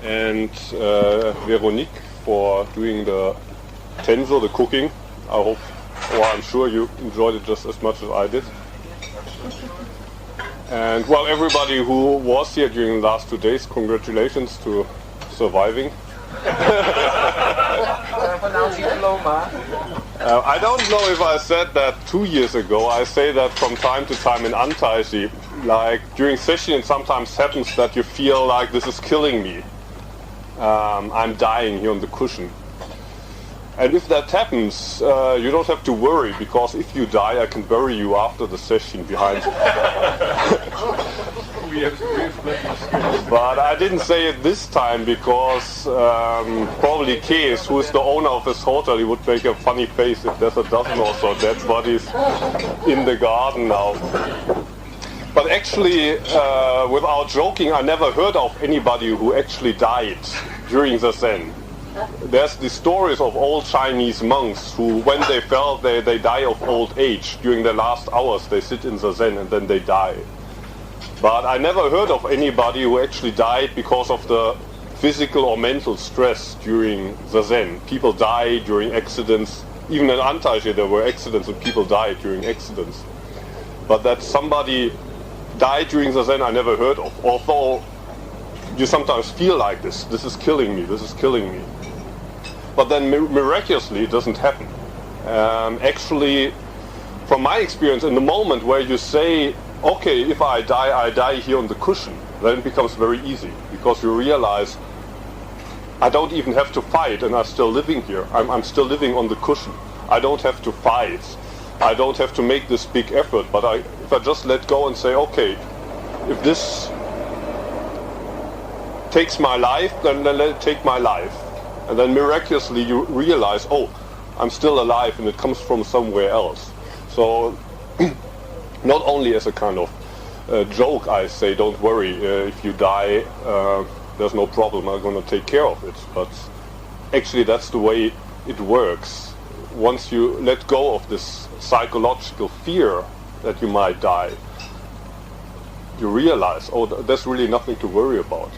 and Veronique for doing the Tenzo, the cooking. I hope, or I'm sure you enjoyed it just as much as I did. And well, everybody who was here during the last 2 days, congratulations to surviving. I don't know if I said that 2 years ago. I say that from time to time in Antaiji. Like during session, it sometimes happens that you feel like this is killing me. I'm dying here on the cushion. And if that happens, you don't have to worry, because if you die, I can bury you after the session behind. But I didn't say it this time because probably Kees, who is the owner of this hotel, he would make a funny face if there's a dozen or so dead bodies in the garden now. But actually, without joking, I never heard of anybody who actually died during the Zen. There's the stories of old Chinese monks who, when they fell, they die of old age. During their last hours, they sit in the Zen and then they die. But I never heard of anybody who actually died because of the physical or mental stress during the Zen. People die during accidents. Even in Antaiji there were accidents and people died during accidents. But that somebody died during the Zen I never heard of. Although you sometimes feel like this is killing me, this is killing me. But then miraculously it doesn't happen. Actually, from my experience, in the moment where you say, okay, if I die here on the cushion, then it becomes very easy, because you realize I don't even have to fight and I'm still living here. I'm still living on the cushion. I don't have to fight. I don't have to make this big effort, but if I just let go and say, okay, if this takes my life, then let it take my life. And then miraculously you realize, oh, I'm still alive and it comes from somewhere else. So not only as a kind of joke I say, don't worry, if you die, there's no problem, I'm going to take care of it. But actually that's the way it works. Once you let go of this psychological fear that you might die, you realize, oh, there's really nothing to worry about.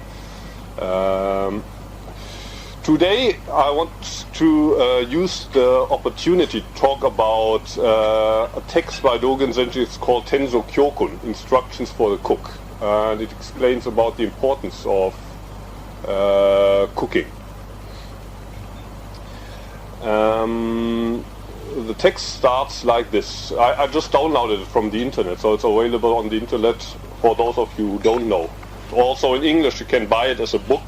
Today I want to use the opportunity to talk about a text by Dogen Zenji. It's called Tenzokyokun, Instructions for the Cook. And it explains about the importance of cooking. The text starts like this. I just downloaded it from the internet, so it's available on the internet for those of you who don't know. Also in English you can buy it as a book.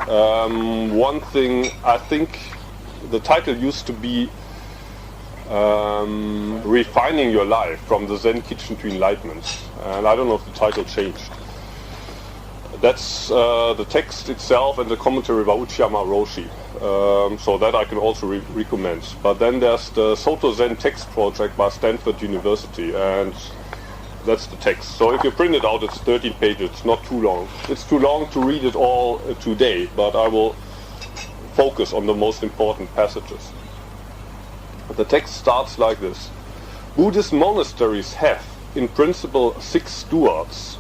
One thing, I think the title used to be Refining Your Life, from the Zen Kitchen to Enlightenment, and I don't know if the title changed. That's the text itself and the commentary by Uchiyama Roshi, so that I can also recommend. But then there's the Soto Zen text project by Stanford University, and that's the text. So if you print it out, it's 13 pages. It's not too long. It's too long to read it all today, but I will focus on the most important passages. The text starts like this. Buddhist monasteries have, in principle, 6 stewards.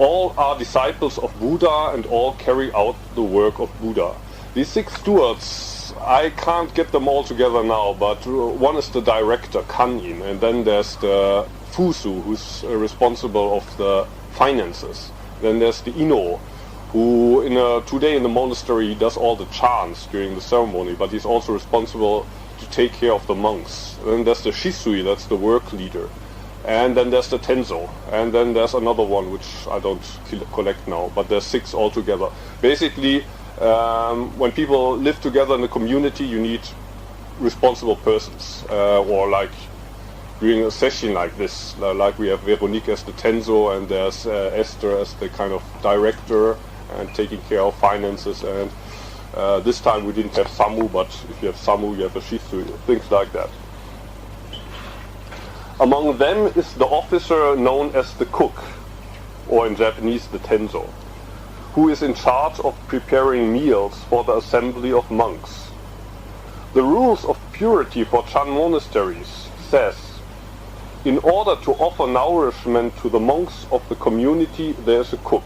All are disciples of Buddha and all carry out the work of Buddha. These 6 stewards, I can't get them all together now, but one is the director, Kanin, and then there's the Fusu, who's responsible of the finances. Then there's the Ino, who today in the monastery does all the chants during the ceremony, but he's also responsible to take care of the monks. Then there's the Shisui, that's the work leader. And then there's the Tenzo. And then there's another one, which I don't collect now, but there's 6 altogether. Basically, when people live together in a community, you need responsible persons, or like during a session like this, like we have Veronique as the Tenzo, and there's Esther as the kind of director and taking care of finances, and this time we didn't have Samu, but if you have Samu you have a Shisui, things like that. Among them is the officer known as the cook, or in Japanese the Tenzo, who is in charge of preparing meals for the assembly of monks. The rules of purity for Chan monasteries says, in order to offer nourishment to the monks of the community, there is a cook.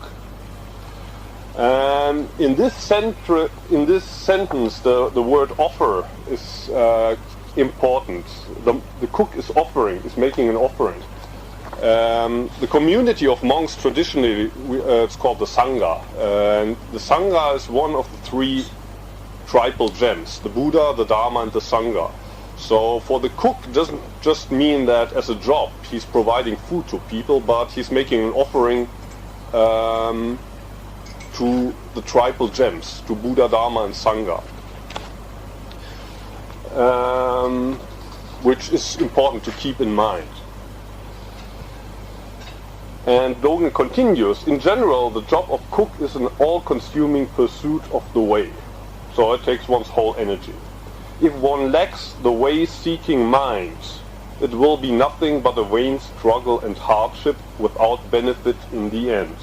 In this sentence, the word offer is important. The cook is making an offering. The community of monks traditionally, it's called the Sangha. And the Sangha is one of the three tribal gems, the Buddha, the Dharma, and the Sangha. So for the cook, it doesn't just mean that as a job he's providing food to people, but he's making an offering to the tribal gems, to Buddha, Dharma, and Sangha, which is important to keep in mind. And Dogen continues, in general, the job of cook is an all-consuming pursuit of the way. So it takes one's whole energy. If one lacks the way-seeking mind, it will be nothing but a vain struggle and hardship without benefit in the end.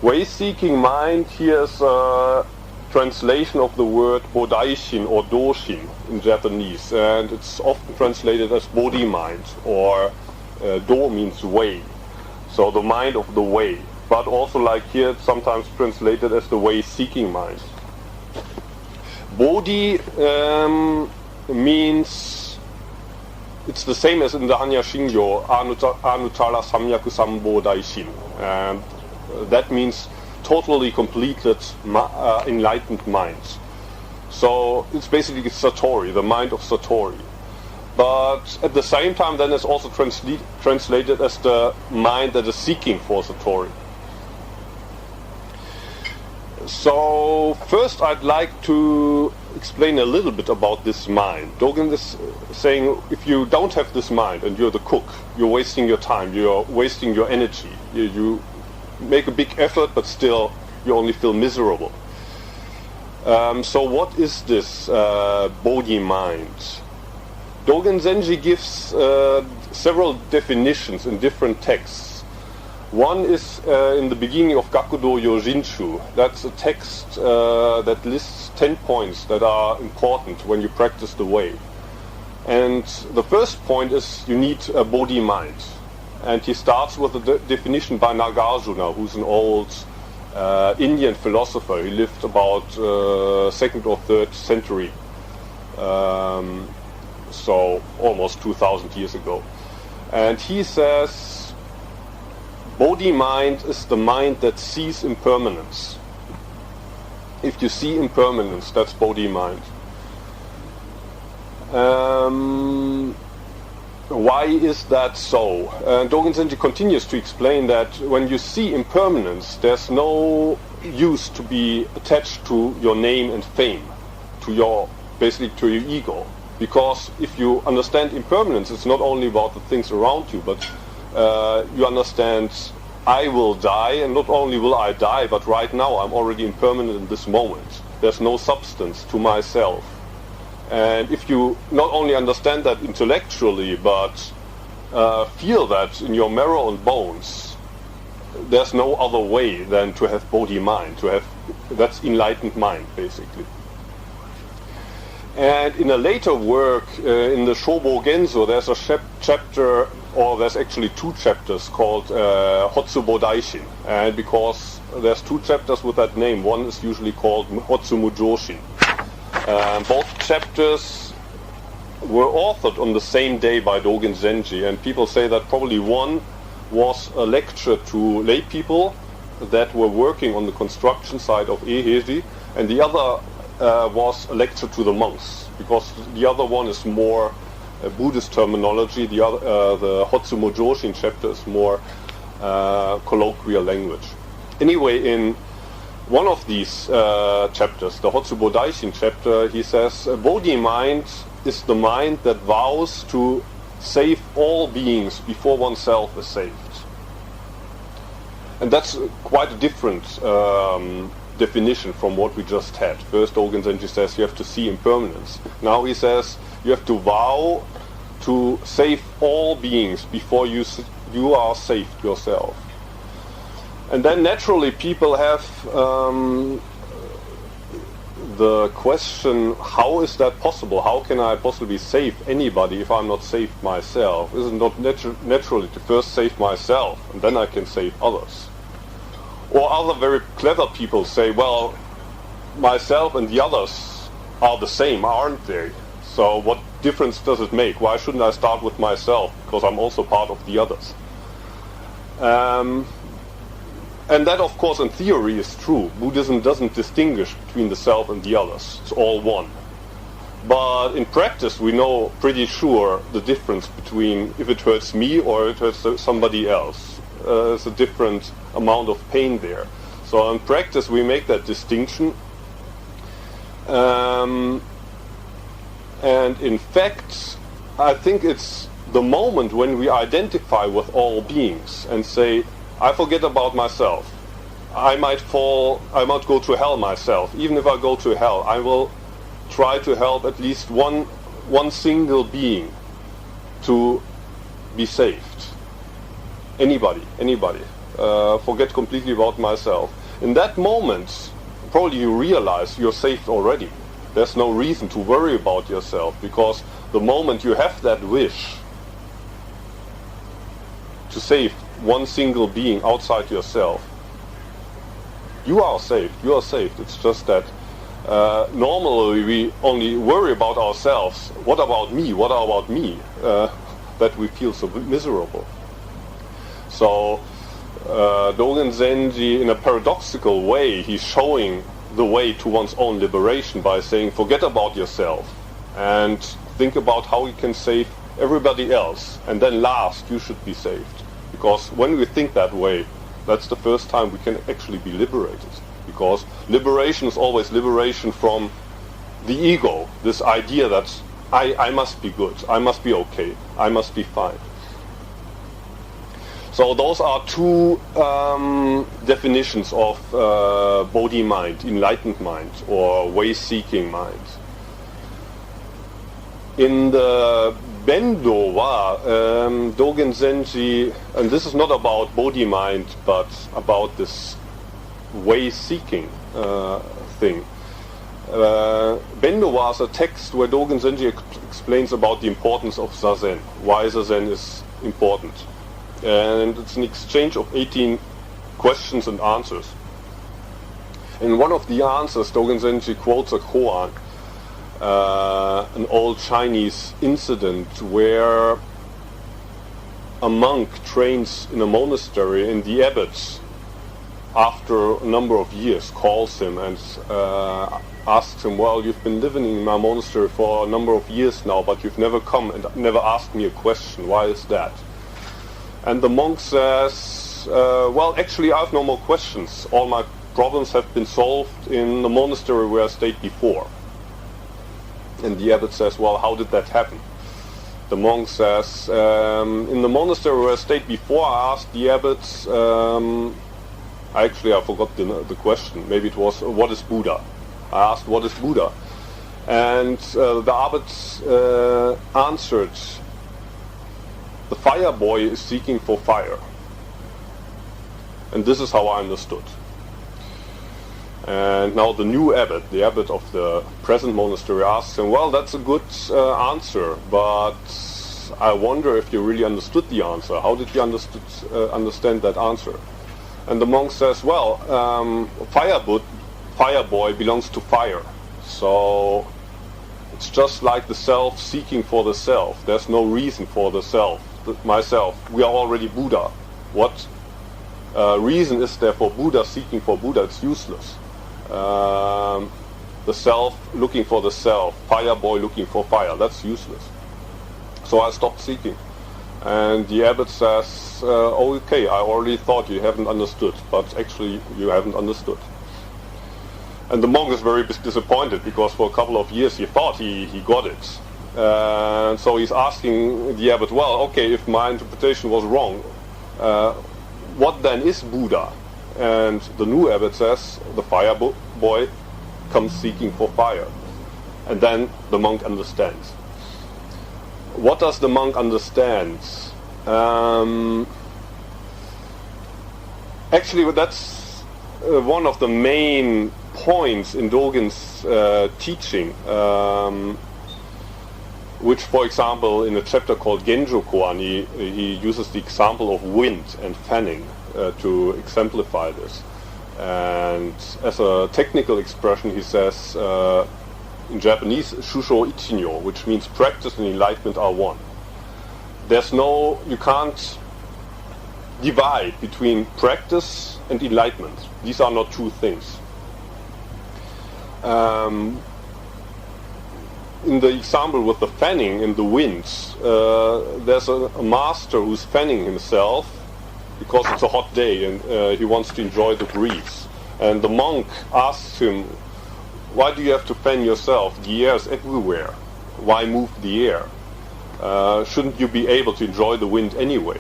Way-seeking mind, here is a translation of the word bodaishin or doshin in Japanese, and it's often translated as body mind, or do means way, so the mind of the way, but also like here it's sometimes translated as the way-seeking mind. Bodhi means, it's the same as in the Hanya Shingyo, Anuttara Samyaku Sambo Daishin, and that means totally completed enlightened mind. So it's basically Satori, the mind of Satori. But at the same time then it's also translated as the mind that is seeking for Satori. So first I'd like to explain a little bit about this mind. Dogen is saying if you don't have this mind and you're the cook, you're wasting your time, you're wasting your energy. You make a big effort but still you only feel miserable. So what is this Bodhi mind? Dogen Zenji gives several definitions in different texts. One is in the beginning of Gakudo Yojinchu. That's a text that lists 10 points that are important when you practice the way. And the first point is you need a Bodhi mind. And he starts with a definition by Nagarjuna, who's an old Indian philosopher. He lived about 2nd or 3rd century. So almost 2,000 years ago. And he says, Bodhi mind is the mind that sees impermanence. If you see impermanence, that's Bodhi mind. Why is that so? Dogen Zenji continues to explain that when you see impermanence, there's no use to be attached to your name and fame, basically to your ego. Because if you understand impermanence, it's not only about the things around you, but you understand I will die, and not only will I die, but right now I'm already impermanent in this moment. There's no substance to myself. And if you not only understand that intellectually, but feel that in your marrow and bones, there's no other way than to have Bodhi mind, that's enlightened mind, basically. And in a later work, in the Shobo Genzo, there's a chapter, or there's actually 2 chapters called Hotsubo Daishin. And because there's 2 chapters with that name, one is usually called Hotsumu Joshin. Both chapters were authored on the same day by Dogen Zenji, and people say that probably one was a lecture to lay people that were working on the construction side of Eheji, and the other was a lecture to the monks, because the other one is more Buddhist terminology, the Hotsumo Joshin chapter is more colloquial language. Anyway, in one of these chapters, the Hotsubo Daishin chapter, he says, Bodhi mind is the mind that vows to save all beings before oneself is saved. And that's quite a different definition from what we just had. First, Dogen Zenji says you have to see impermanence. Now he says you have to vow to save all beings before you are saved yourself. And then naturally people have the question, how is that possible? How can I possibly save anybody if I'm not saved myself? Is it not naturally to first save myself and then I can save others? Or other very clever people say, well, myself and the others are the same, aren't they? So what difference does it make? Why shouldn't I start with myself? Because I'm also part of the others. And that, of course, in theory is true. Buddhism doesn't distinguish between the self and the others. It's all one. But in practice, we know pretty sure the difference between if it hurts me or it hurts somebody else. There's a different amount of pain there. So in practice, we make that distinction. And in fact, I think it's the moment when we identify with all beings and say, I forget about myself. I might go to hell myself. Even if I go to hell, I will try to help at least one single being to be saved. Anybody. Forget completely about myself. In that moment, probably you realize you're saved already. There's no reason to worry about yourself, because the moment you have that wish to save one single being outside yourself, you are saved. It's just that normally we only worry about ourselves. What about me? That we feel so miserable. So Dogen Zenji, in a paradoxical way, he's showing the way to one's own liberation by saying, forget about yourself and think about how you can save everybody else, and then last you should be saved. Because when we think that way, that's the first time we can actually be liberated. Because liberation is always liberation from the ego, this idea that I must be good, I must be okay, I must be fine. So those are two definitions of Bodhi mind, enlightened mind, or way-seeking mind. In the Bendo wa, Dogen Zenji, and this is not about Bodhi mind, but about this way-seeking thing. Bendo wa is a text where Dogen Zenji explains about the importance of Zazen, why Zazen is important. And it's an exchange of 18 questions and answers. In one of the answers, Dogen Zenji quotes a koan, an old Chinese incident where a monk trains in a monastery, and the abbot, after a number of years, calls him and asks him, well, you've been living in my monastery for a number of years now, but you've never come and never asked me a question. Why is that? And the monk says, well, actually I have no more questions. All my problems have been solved in the monastery where I stayed before. And the abbot says, well, how did that happen? The monk says, in the monastery where I stayed before, I asked the abbot, actually I forgot the question. Maybe it was, what is Buddha? I asked, what is Buddha? And the abbot answered, the fire boy is seeking for fire. And this is how I understood. And now the new abbot, the abbot of the present monastery, asks him, well, that's a good answer, but I wonder if you really understood the answer. How did you understand that answer? And the monk says, well, fire boy belongs to fire. So it's just like the self seeking for the self. There's no reason for the self. Myself, we are already Buddha. What reason is there for Buddha seeking for Buddha? It's useless. The self looking for the self, fire boy looking for fire, that's useless. So I stopped seeking. And the abbot says, okay, I already thought you haven't understood, but actually you haven't understood. And the monk is very disappointed, because for a couple of years he thought he got it. So he's asking the abbot, well, okay, if my interpretation was wrong, what then is Buddha? And the new abbot says, the fire boy comes seeking for fire. And then the monk understands. What does the monk understand? Actually, that's one of the main points in Dogen's teaching, which, for example, in a chapter called Genjokoan, he uses the example of wind and fanning to exemplify this. And as a technical expression, he says in Japanese, shusho ichinyo, which means practice and enlightenment are one. You can't divide between practice and enlightenment. These are not two things. In the example with the fanning in the winds, there's a master who's fanning himself because it's a hot day and he wants to enjoy the breeze. And the monk asks him, why do you have to fan yourself? The air is everywhere. Why move the air? Shouldn't you be able to enjoy the wind anyway?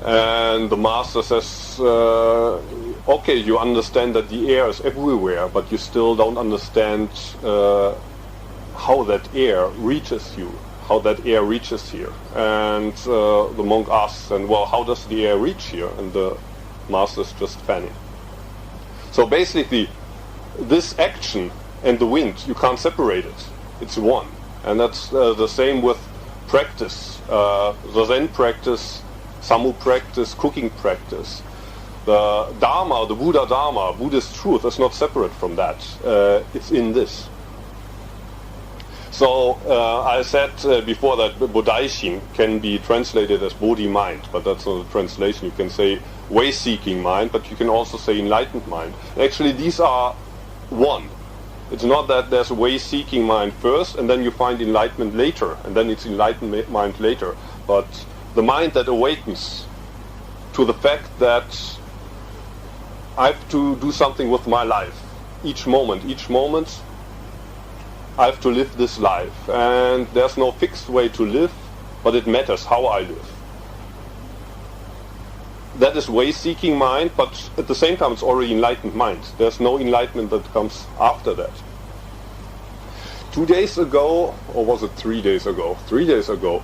And the master says, okay, you understand that the air is everywhere, but you still don't understand how that air reaches you, how that air reaches here. And the monk asks, and well, how does the air reach here? And the master is just fanning. So basically, this action and the wind, you can't separate it. It's one. And that's the same with practice. The Zen practice, Samu practice, cooking practice. The Dharma, the Buddha Dharma, Buddhist truth is not separate from that. It's in this. So I said before that Bodhaishin can be translated as Bodhi mind, but that's not a translation. You can say way-seeking mind, but you can also say enlightened mind. Actually, these are one. It's not that there's a way-seeking mind first, and then you find enlightenment later, and then it's enlightened mind later. But the mind that awakens to the fact that I have to do something with my life. Each moment, I have to live this life. And there's no fixed way to live, but it matters how I live. That is way-seeking mind, but at the same time it's already enlightened mind. There's no enlightenment that comes after that. 2 days ago, or was it 3 days ago? 3 days ago,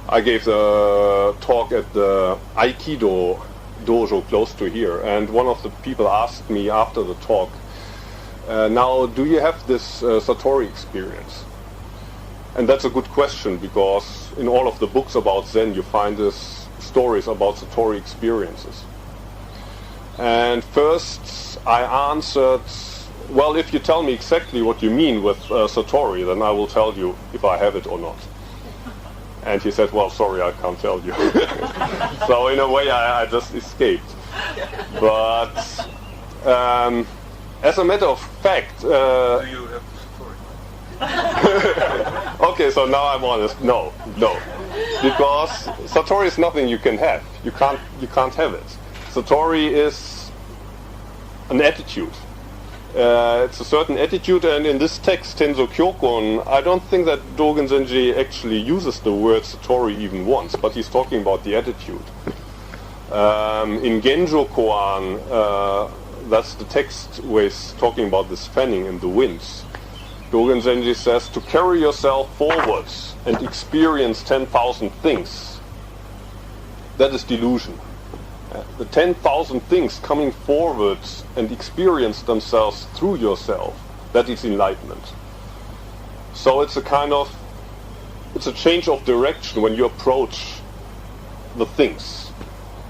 I gave the talk at the Aikido dojo close to here, and one of the people asked me after the talk, now, do you have this Satori experience? And that's a good question, because in all of the books about Zen you find this stories about Satori experiences. And first I answered, well, if you tell me exactly what you mean with Satori, then I will tell you if I have it or not. And he said, well, sorry, I can't tell you. So in a way I just escaped. But as a matter of fact... do you have Satori? Okay, so now I'm honest. No. Because Satori is nothing you can have. You can't have it. Satori is an attitude. It's a certain attitude, and in this text, Tenzokyokun, I don't think that Dogen Zenji actually uses the word Satori even once, but he's talking about the attitude. In Genjo Koan, that's the text where he's talking about this fanning in the winds. Dogen Zenji says, to carry yourself forwards and experience 10,000 things, that is delusion. The 10,000 things coming forward and experience themselves through yourself, that is enlightenment. So it's a change of direction when you approach the things.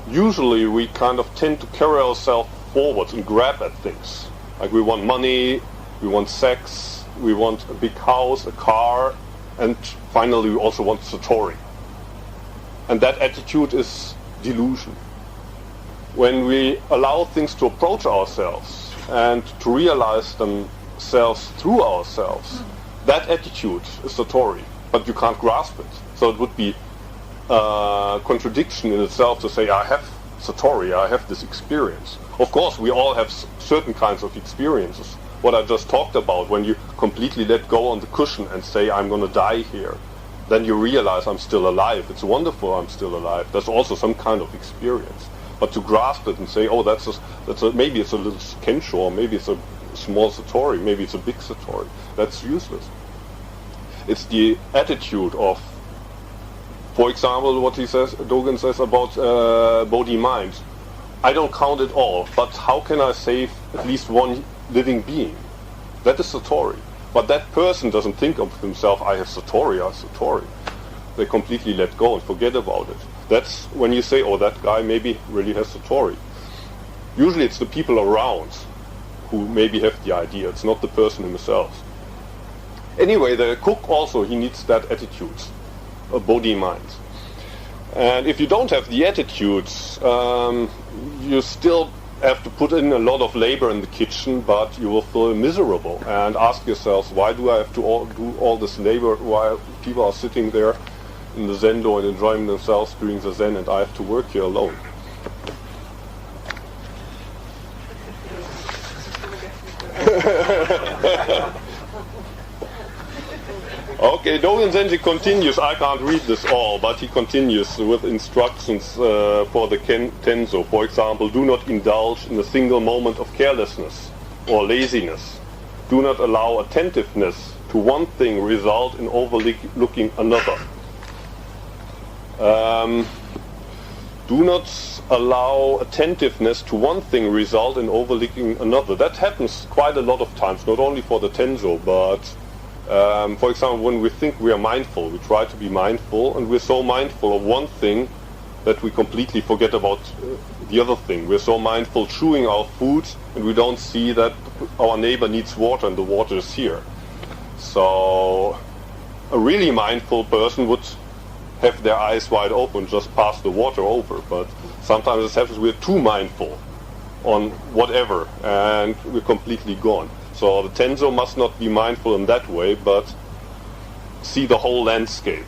Usually we kind of tend to carry ourselves forward and grab at things. Like we want money, we want sex, we want a big house, a car, and finally we also want Satori. And that attitude is delusion. When we allow things to approach ourselves and to realize themselves through ourselves, that attitude is Satori, but you can't grasp it. So it would be a contradiction in itself to say, I have Satori, I have this experience. Of course, we all have certain kinds of experiences. What I just talked about, when you completely let go on the cushion and say, I'm going to die here, then you realize I'm still alive. It's wonderful I'm still alive. That's also some kind of experience. But to grasp it and say, oh, maybe it's a little Kensho, or maybe it's a small Satori, maybe it's a big Satori, that's useless. It's the attitude of, for example, what Dogen says about Bodhi mind. I don't count it all, but how can I save at least one living being? That is Satori. But that person doesn't think of himself, I have Satori, I have Satori. They completely let go and forget about it. That's when you say, oh, that guy maybe really has Satori. Usually it's the people around who maybe have the idea. It's not the person himself. Anyway, the cook also, he needs that attitude, a body-mind. And if you don't have the attitude, you still have to put in a lot of labor in the kitchen, but you will feel miserable and ask yourselves, why do I have to do all this labor while people are sitting there in the zendo and enjoying themselves doing the zen, and I have to work here alone. Okay, Dogen Zenji continues. I can't read this all, but he continues with instructions for the Tenzo. For example, do not indulge in a single moment of carelessness or laziness. Do not allow attentiveness to one thing result in overlooking another. Do not allow attentiveness to one thing result in overlooking another. That happens quite a lot of times, not only for the Tenzo, but for example, when we think we are mindful, we try to be mindful, and we're so mindful of one thing that we completely forget about the other thing. We're so mindful chewing our food, and we don't see that our neighbor needs water and the water is here. So a really mindful person would have their eyes wide open, just pass the water over. But sometimes it happens we're too mindful on whatever, and we're completely gone. So the Tenzo must not be mindful in that way, but see the whole landscape.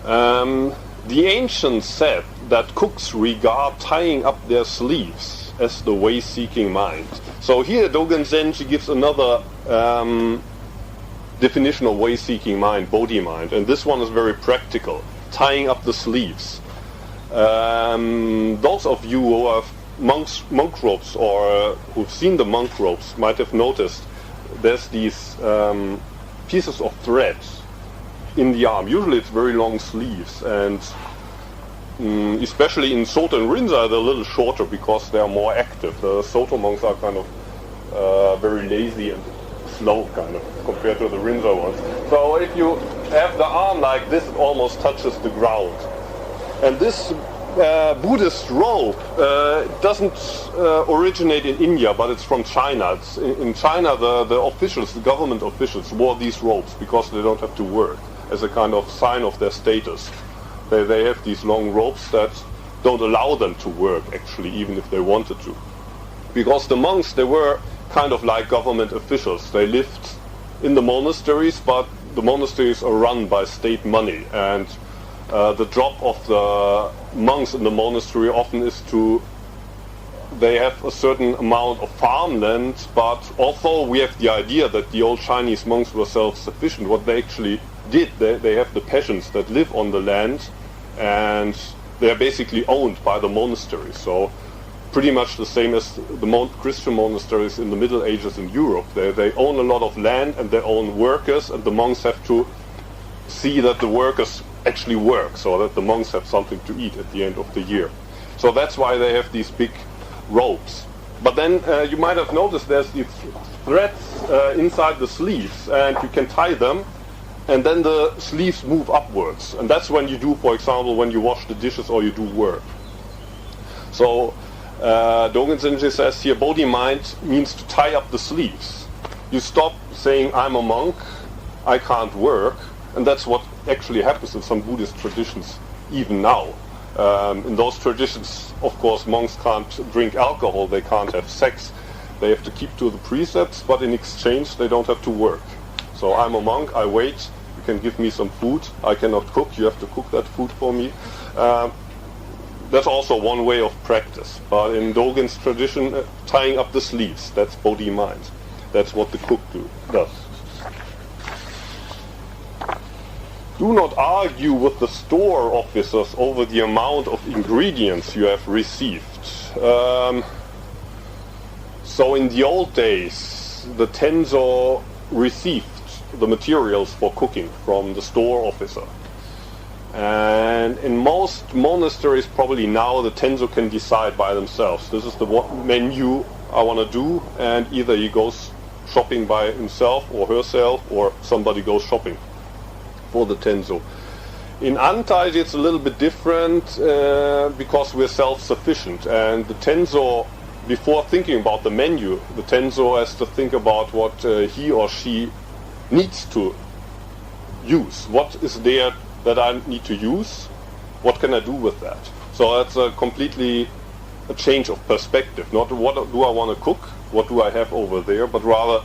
The ancients said that cooks regard tying up their sleeves as the way-seeking mind. So here Dogen Zenji gives another definition of way-seeking mind, bodhi mind, and this one is very practical, tying up the sleeves. Those of you who have monk robes or who've seen the monk robes might have noticed there's these pieces of thread in the arm. Usually it's very long sleeves, and especially in Soto and Rinzai they're a little shorter because they are more active. The Soto monks are kind of very lazy and slow kind of compared to the Rinzai ones. So if you have the arm like this, it almost touches the ground. And this Buddhist robe doesn't originate in India, but it's from China. In China, the officials, the government officials, wore these robes because they don't have to work, as a kind of sign of their status. They have these long robes that don't allow them to work, actually, even if they wanted to. Because the monks, they were kind of like government officials. They lived in the monasteries, but the monasteries are run by state money, and the job of the monks in the monastery often is they have a certain amount of farmland, but although we have the idea that the old Chinese monks were self-sufficient, what they actually did, they have the peasants that live on the land, and they are basically owned by the monastery. So pretty much the same as the Christian monasteries in the Middle Ages in Europe. They own a lot of land and they own workers, and the monks have to see that the workers actually work, so that the monks have something to eat at the end of the year. So that's why they have these big robes. But then you might have noticed there's these threads inside the sleeves, and you can tie them, and then the sleeves move upwards. And that's when you do, for example, when you wash the dishes or you do work. So Dogen Zenji says here, bodhi mind means to tie up the sleeves. You stop saying, I'm a monk, I can't work, and that's what actually happens in some Buddhist traditions even now. In those traditions, of course, monks can't drink alcohol, they can't have sex, they have to keep to the precepts, but in exchange they don't have to work. So I'm a monk, I wait, you can give me some food, I cannot cook, you have to cook that food for me. That's also one way of practice. But in Dogen's tradition, tying up the sleeves, that's bodhi mind. That's what the cook does. Do not argue with the store officers over the amount of ingredients you have received. So in the old days, the Tenzo received the materials for cooking from the store officer. And in most monasteries, probably now, the Tenzo can decide by themselves. This is the menu I want to do, and either he goes shopping by himself or herself, or somebody goes shopping for the Tenzo. In Antaiji it's a little bit different because we're self-sufficient, and the Tenzo, before thinking about the menu, the Tenzo has to think about what he or she needs to use. What is there that I need to use? What can I do with that? So that's completely a change of perspective. Not what do I want to cook, what do I have over there, but rather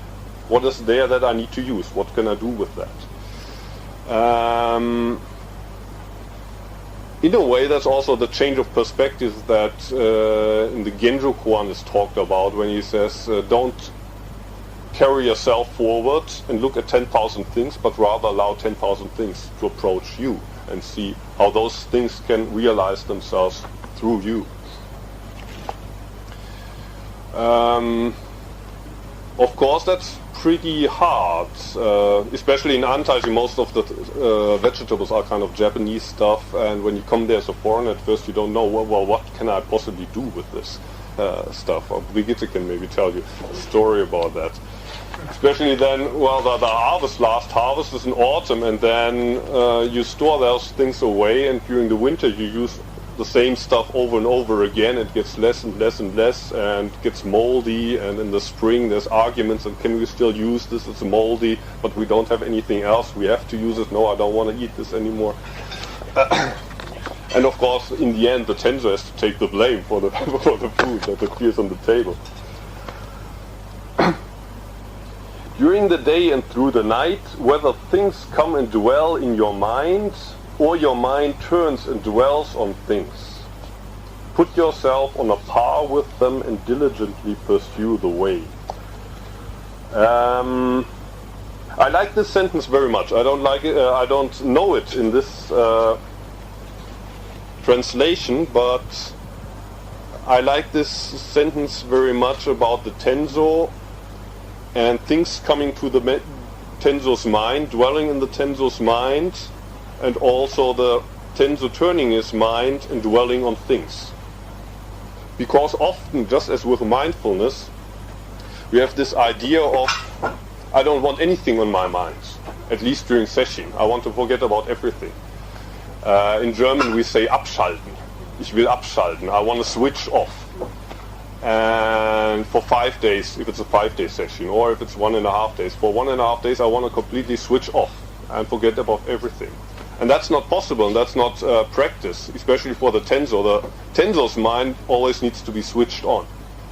what is there that I need to use? What can I do with that? In a way, that's also the change of perspective that in the Genjo Koan is talked about when he says, don't carry yourself forward and look at 10,000 things, but rather allow 10,000 things to approach you and see how those things can realize themselves through you. Of course, that's pretty hard, especially in Antaiji. Most of the vegetables are kind of Japanese stuff, and when you come there as a foreigner, at first you don't know, well, what can I possibly do with this stuff? Or Brigitte can maybe tell you a story about that. Especially then, well, the last harvest is in autumn, and then you store those things away, and during the winter you use the same stuff over and over again. It gets less and less and less, and gets moldy, and in the spring there's arguments, and can we still use this? It's moldy, but we don't have anything else. We have to use it. No, I don't want to eat this anymore. And of course, in the end, the Tenzo has to take the blame for the food that appears on the table. During the day and through the night, whether things come and dwell in your mind, or your mind turns and dwells on things, put yourself on a par with them and diligently pursue the way. I like this sentence very much. I don't like it. I don't know it in this translation, but I like this sentence very much about the Tenzo and things coming to the Tenzo's mind, dwelling in the Tenzo's mind, and also the Tenzo turning his mind and dwelling on things. Because often, just as with mindfulness, we have this idea of, I don't want anything on my mind, at least during session. I want to forget about everything. In German we say abschalten. Ich will abschalten. I want to switch off. And for 5 days, if it's a 5-day session, or if it's 1.5 days, for 1.5 days I want to completely switch off and forget about everything. And that's not possible, and that's not practice, especially for the Tenzo. The Tenzo's mind always needs to be switched on.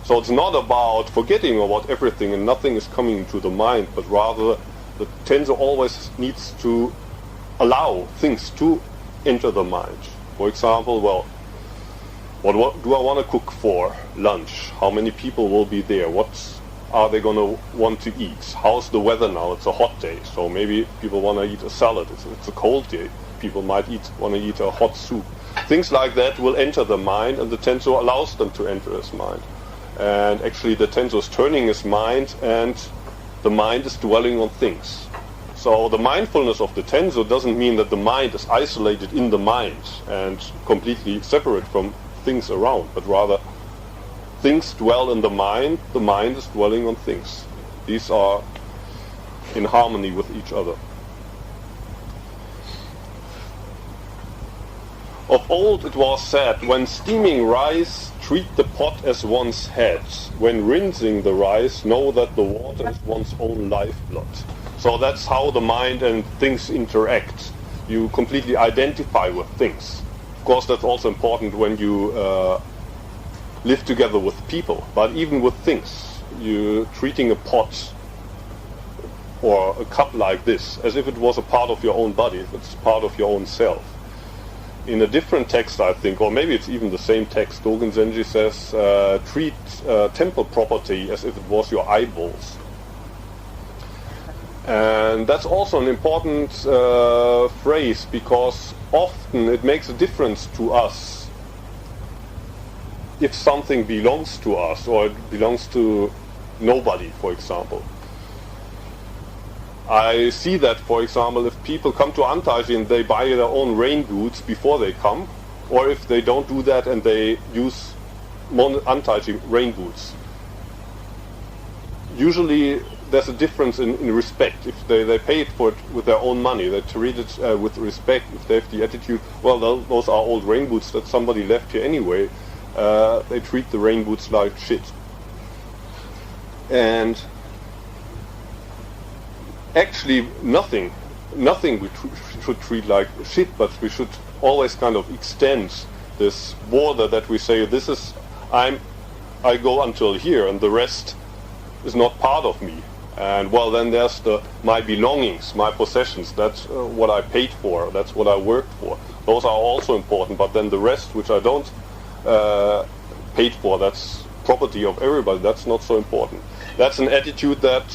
So it's not about forgetting about everything and nothing is coming to the mind, but rather the Tenzo always needs to allow things to enter the mind. For example, well, what do I want to cook for lunch? How many people will be there? What are they going to want to eat? How's the weather now? It's a hot day, so maybe people want to eat a salad. It's a cold day. People might want to eat a hot soup. Things like that will enter the mind, and the Tenzo allows them to enter his mind. And actually the Tenzo is turning his mind, and the mind is dwelling on things. So the mindfulness of the Tenzo doesn't mean that the mind is isolated in the mind and completely separate from things around, but rather things dwell in the mind is dwelling on things. These are in harmony with each other. Of old it was said, when steaming rice, treat the pot as one's head. When rinsing the rice, know that the water is one's own lifeblood. So that's how the mind and things interact. You completely identify with things. Of course, that's also important when you live together with people, but even with things. You're treating a pot or a cup like this as if it was a part of your own body, if it's part of your own self. In a different text, I think, or maybe it's even the same text, Dogen Zenji says, treat temple property as if it was your eyeballs. And that's also an important phrase, because often it makes a difference to us if something belongs to us or it belongs to nobody, for example. I see that, for example, if people come to Antaiji and they buy their own rain boots before they come, or if they don't do that and they use Antaiji rain boots. Usually there's a difference in respect. If they paid for it with their own money, they treat it with respect. If they have the attitude, well, those are old rain boots that somebody left here anyway, they treat the rain boots like shit. And actually nothing we should treat like shit, but we should always kind of extend this border that we say, this is, I go until here and the rest is not part of me. And well, then there's my belongings, my possessions, that's what I paid for, that's what I worked for. Those are also important, but then the rest, which I don't paid for, that's property of everybody, that's not so important. That's an attitude that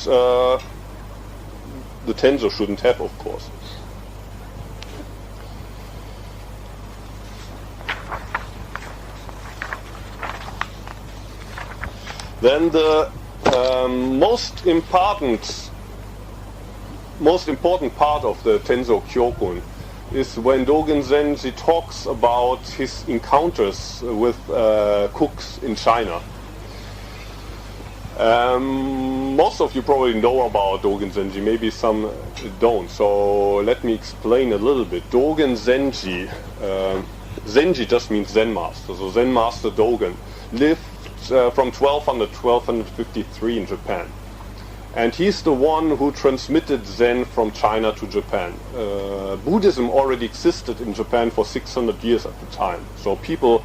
the Tenzo shouldn't have, of course. Then the most important part of the Tenzokyokun is when Dogen Zenji talks about his encounters with cooks in China. Most of you probably know about Dogen Zenji, maybe some don't, so let me explain a little bit. Dogen Zenji, Zenji just means Zen master, so Zen master Dogen lived from 1200 to 1253 in Japan. And he's the one who transmitted Zen from China to Japan. Buddhism already existed in Japan for 600 years at the time, so people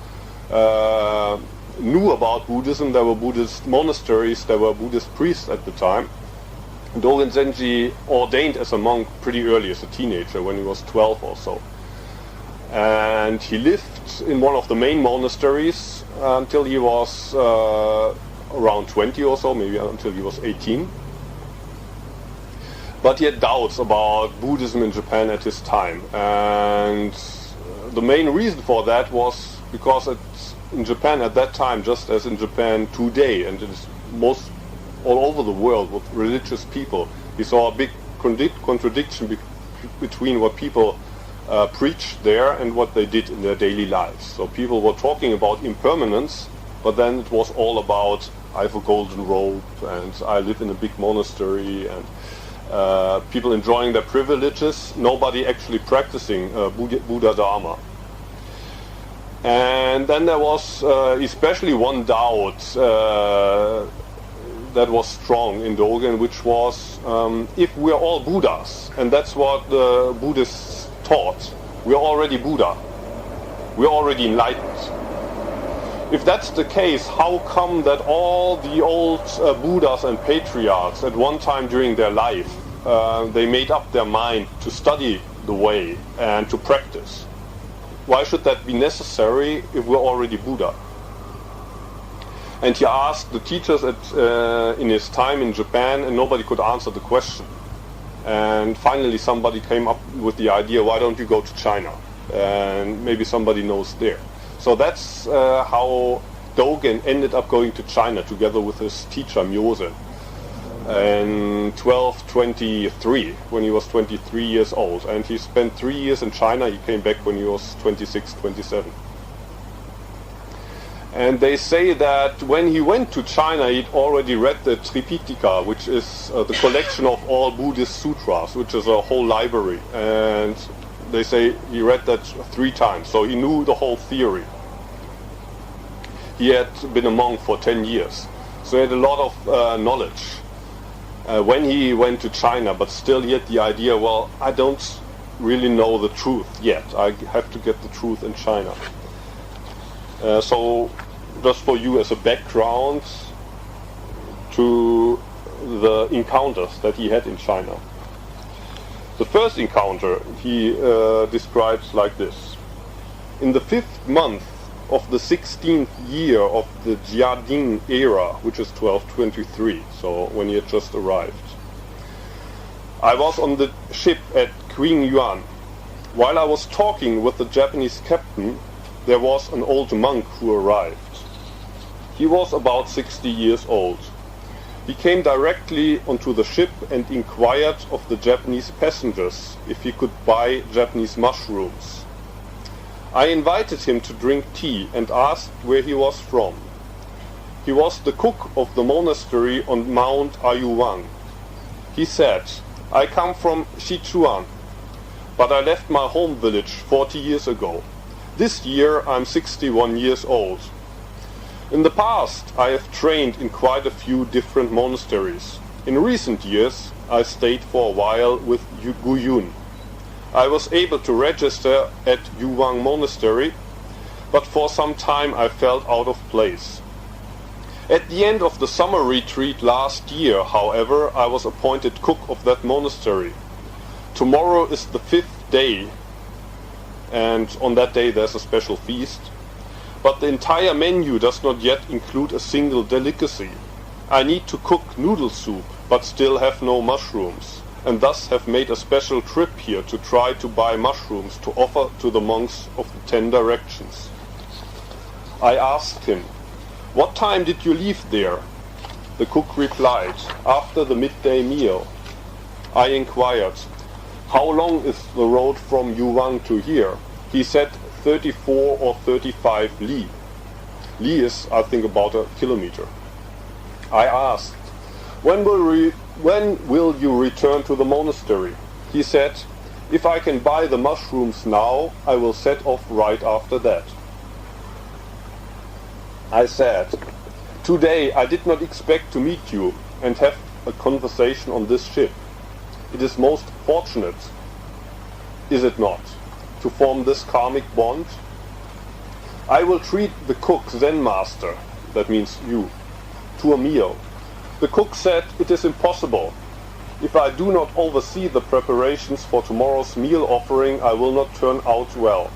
knew about Buddhism. There were Buddhist monasteries, there were Buddhist priests at the time. Dogen Zenji ordained as a monk pretty early, as a teenager, when he was 12 or so. And he lived in one of the main monasteries until he was around 20 or so, maybe until he was 18. But he had doubts about Buddhism in Japan at his time. And the main reason for that was because in Japan at that time, just as in Japan today, and it is most all over the world with religious people, he saw a big contradiction between what people preached there and what they did in their daily lives. So people were talking about impermanence, but then it was all about, I have a golden robe and I live in a big monastery, and people enjoying their privileges, nobody actually practicing Buddha Dharma. And then there was especially one doubt that was strong in Dogen, which was, if we're all Buddhas, and that's what the Buddhists taught, we're already Buddha, we're already enlightened. If that's the case, how come that all the old Buddhas and patriarchs at one time during their life, they made up their mind to study the way and to practice? Why should that be necessary if we're already Buddha? And he asked the teachers in his time in Japan, and nobody could answer the question. And finally somebody came up with the idea, why don't you go to China? And maybe somebody knows there. So that's how Dogen ended up going to China together with his teacher Muho in 1223, when he was 23 years old. And he spent 3 years in China. He came back when he was 26, 27. And they say that when he went to China, he'd already read the Tripitaka, which is the collection of all Buddhist sutras, which is a whole library. And they say he read that 3 times, so he knew the whole theory. He had been a monk for 10 years, so he had a lot of knowledge when he went to China, but still he had the idea, well, I don't really know the truth yet. I have to get the truth in China. So just for you as a background to the encounters that he had in China. The first encounter he describes like this. In the 5th month of the 16th year of the Jiading era, which is 1223, so when he had just arrived, I was on the ship at Qingyuan. While I was talking with the Japanese captain, there was an old monk who arrived. He was about 60 years old. He came directly onto the ship and inquired of the Japanese passengers if he could buy Japanese mushrooms. I invited him to drink tea and asked where he was from. He was the cook of the monastery on Mount Ayuwang. He said, I come from Sichuan, but I left my home village 40 years ago. This year I'm 61 years old. In the past I have trained in quite a few different monasteries. In recent years I stayed for a while with Guyun. I was able to register at Yuwang Monastery, but for some time I felt out of place. At the end of the summer retreat last year, however, I was appointed cook of that monastery. Tomorrow is the 5th day, and on that day there's a special feast. But the entire menu does not yet include a single delicacy. I need to cook noodle soup, but still have no mushrooms, and thus have made a special trip here to try to buy mushrooms to offer to the monks of the 10 directions. I asked him, what time did you leave there? The cook replied, after the midday meal. I inquired, how long is the road from Yuwang to here? He said 34 or 35 li. Li is, I think, about a kilometer. I asked, when will you return to the monastery? He said, if I can buy the mushrooms now, I will set off right after that. I said, today I did not expect to meet you and have a conversation on this ship. It is most fortunate, is it not, to form this karmic bond? I will treat the cook Zen master, that means you, to a meal. The cook said it is impossible. If I do not oversee the preparations for tomorrow's meal offering, I will not turn out well.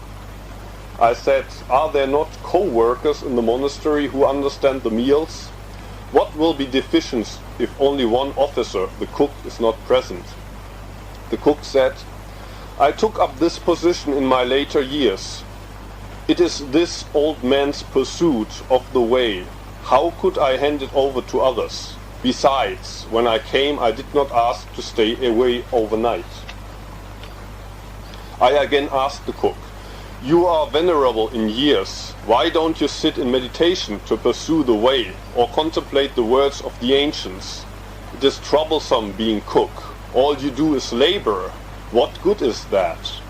I said, are there not co-workers in the monastery who understand the meals? What will be deficient if only one officer, the cook, is not present? The cook said, I took up this position in my later years. It is this old man's pursuit of the way. How could I hand it over to others? Besides, when I came, I did not ask to stay away overnight. I again asked the cook, you are venerable in years. Why don't you sit in meditation to pursue the way or contemplate the words of the ancients? It is troublesome being cook. All you do is labor. What good is that?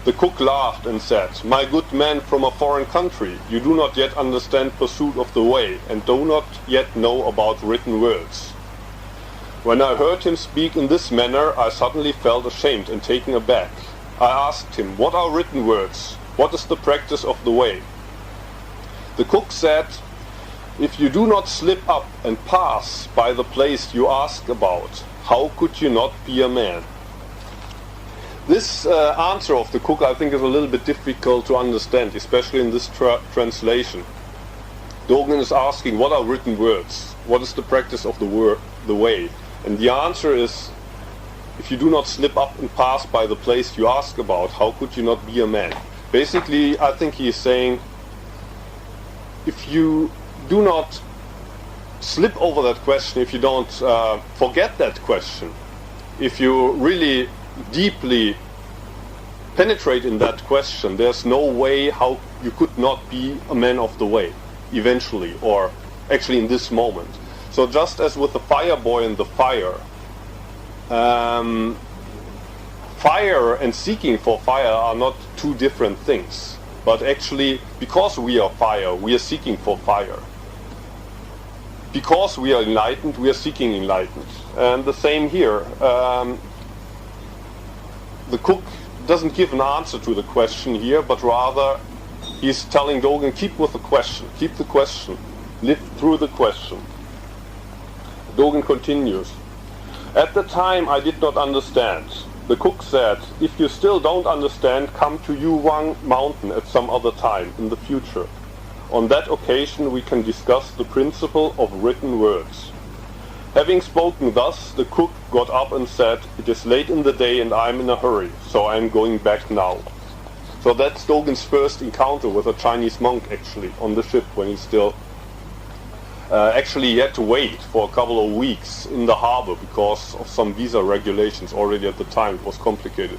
The cook laughed and said, my good man from a foreign country, you do not yet understand pursuit of the way and do not yet know about written words. When I heard him speak in this manner, I suddenly felt ashamed and taken aback. I asked him, what are written words? What is the practice of the way? The cook said, if you do not slip up and pass by the place you ask about, how could you not be a man? This answer of the cook, I think, is a little bit difficult to understand, especially in this translation. Dogen is asking, what are written words? What is the practice of the way? And the answer is, if you do not slip up and pass by the place you ask about, how could you not be a man? Basically, I think he is saying, if you do not slip over that question, if you don't forget that question, if you really deeply penetrate in that question, there's no way how you could not be a man of the way, eventually, or actually in this moment. So just as with the fire boy and the fire, fire and seeking for fire are not two different things, but actually, because we are fire, we are seeking for fire. Because we are enlightened, we are seeking enlightenment. And the same here. The cook doesn't give an answer to the question here, but rather he's telling Dogen, keep with the question, keep the question, live through the question. Dogen continues, at the time I did not understand. The cook said, if you still don't understand, come to Yuwang Mountain at some other time in the future. On that occasion we can discuss the principle of written words. Having spoken thus, the cook got up and said, it is late in the day and I am in a hurry, so I am going back now. So that's Dogen's first encounter with a Chinese monk, actually, on the ship, when he still actually he had to wait for a couple of weeks in the harbor because of some visa regulations. Already at the time it was complicated.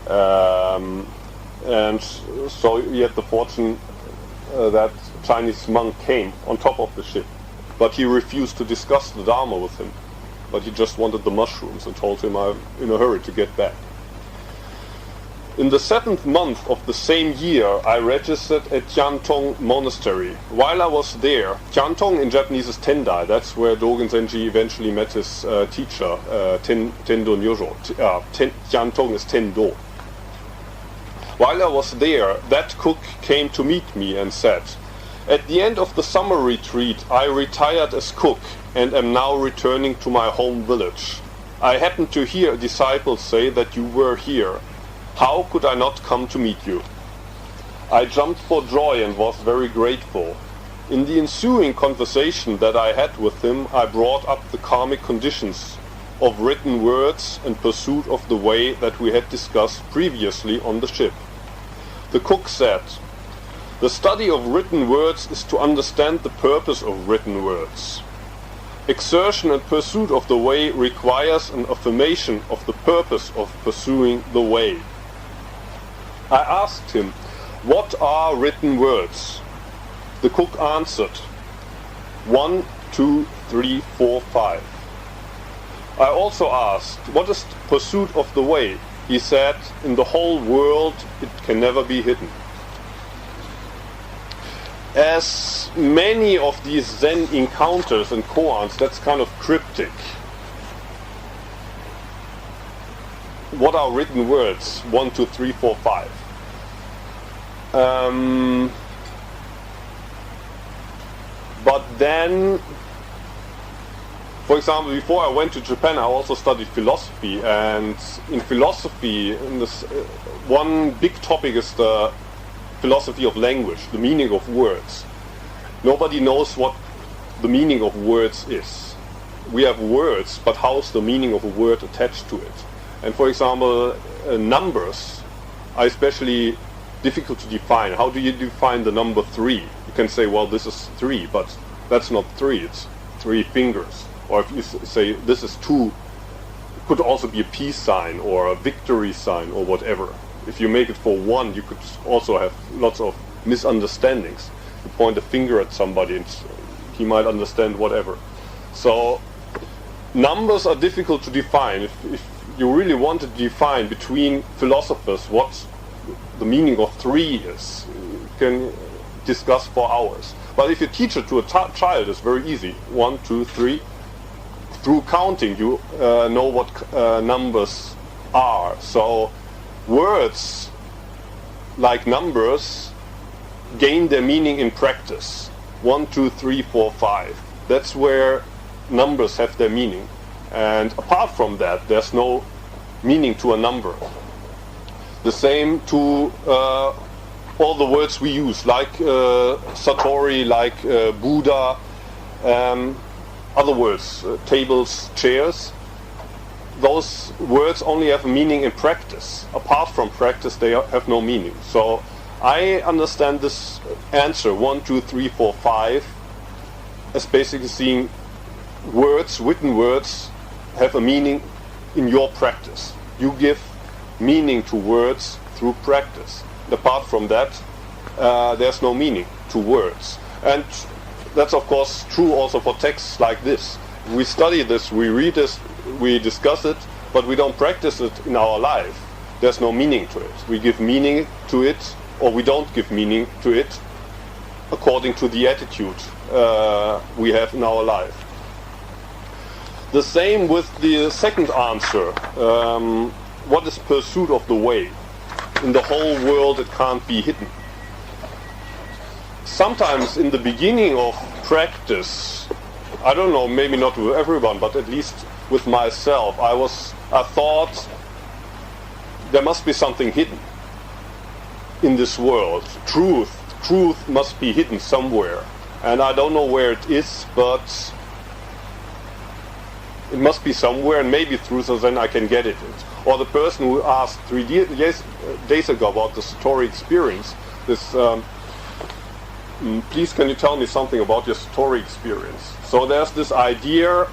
And so he had the fortune that Chinese monk came on top of the ship. But he refused to discuss the Dharma with him. but he just wanted the mushrooms and told him I'm in a hurry to get back. In the 7th month of the same year, I registered at Yantong Monastery. While I was there, Yantong in Japanese is Tendai. That's where Dogen Zenji eventually met his teacher, Tendo Nyojo. Yantong is Tendo. While I was there, that cook came to meet me and said, "At the end of the summer retreat, I retired as cook and am now returning to my home village. I happened to hear disciples say that you were here. How could I not come to meet you?" I jumped for joy and was very grateful. In the ensuing conversation that I had with him, I brought up the karmic conditions of written words and pursuit of the way that we had discussed previously on the ship. The cook said, "The study of written words is to understand the purpose of written words. Exertion and pursuit of the way requires an affirmation of the purpose of pursuing the way." I asked him, "What are written words?" The cook answered, 1, 2, 3, 4, 5. I also asked, "What is pursuit of the way?" He said, "In the whole world it can never be hidden." As many of these Zen encounters and koans, that's kind of cryptic. What are written words? 1, 2, 3, 4, 5. But then, for example, before I went to Japan, I also studied philosophy, and in philosophy, one big topic is the philosophy of language, the meaning of words. Nobody knows what the meaning of words is. We have words, but how's the meaning of a word attached to it? And for example, numbers are especially difficult to define. How do you define the number 3? You can say, well, this is 3, but that's not 3, it's 3 fingers. Or if you say this is 2, it could also be a peace sign or a victory sign or whatever. If you make it for 1, you could also have lots of misunderstandings. You point a finger at somebody and he might understand whatever. So numbers are difficult to define. If you really want to define between philosophers what the meaning of 3 is, you can discuss for hours. But if you teach it to a child, it's very easy. 1, 2, 3. Through counting, you know what numbers are. So words, like numbers, gain their meaning in practice. 1, 2, 3, 4, 5. That's where numbers have their meaning. And apart from that, there's no meaning to a number. The same to all the words we use, like Satori, like Buddha, other words, tables, chairs. Those words only have a meaning in practice. Apart from practice, they have no meaning. So I understand this answer, 1, 2, 3, 4, 5, as basically seeing words, written words, have a meaning in your practice. You give meaning to words through practice. Apart from that, there's no meaning to words. And that's of course true also for texts like this. We study this, we read this, we discuss it, but we don't practice it in our life. There's no meaning to it. We give meaning to it, or we don't give meaning to it according to the attitude we have in our life. The same with the second answer. What is pursuit of the way? In the whole world it can't be hidden. Sometimes in the beginning of practice, I don't know, maybe not with everyone, but at least with myself, I thought there must be something hidden in this world. Truth must be hidden somewhere. And I don't know where it is, but it must be somewhere, and maybe through Zen I can get it. Or the person who asked 3 days ago about the Satori experience, this, please can you tell me something about your Satori experience? So there's this idea,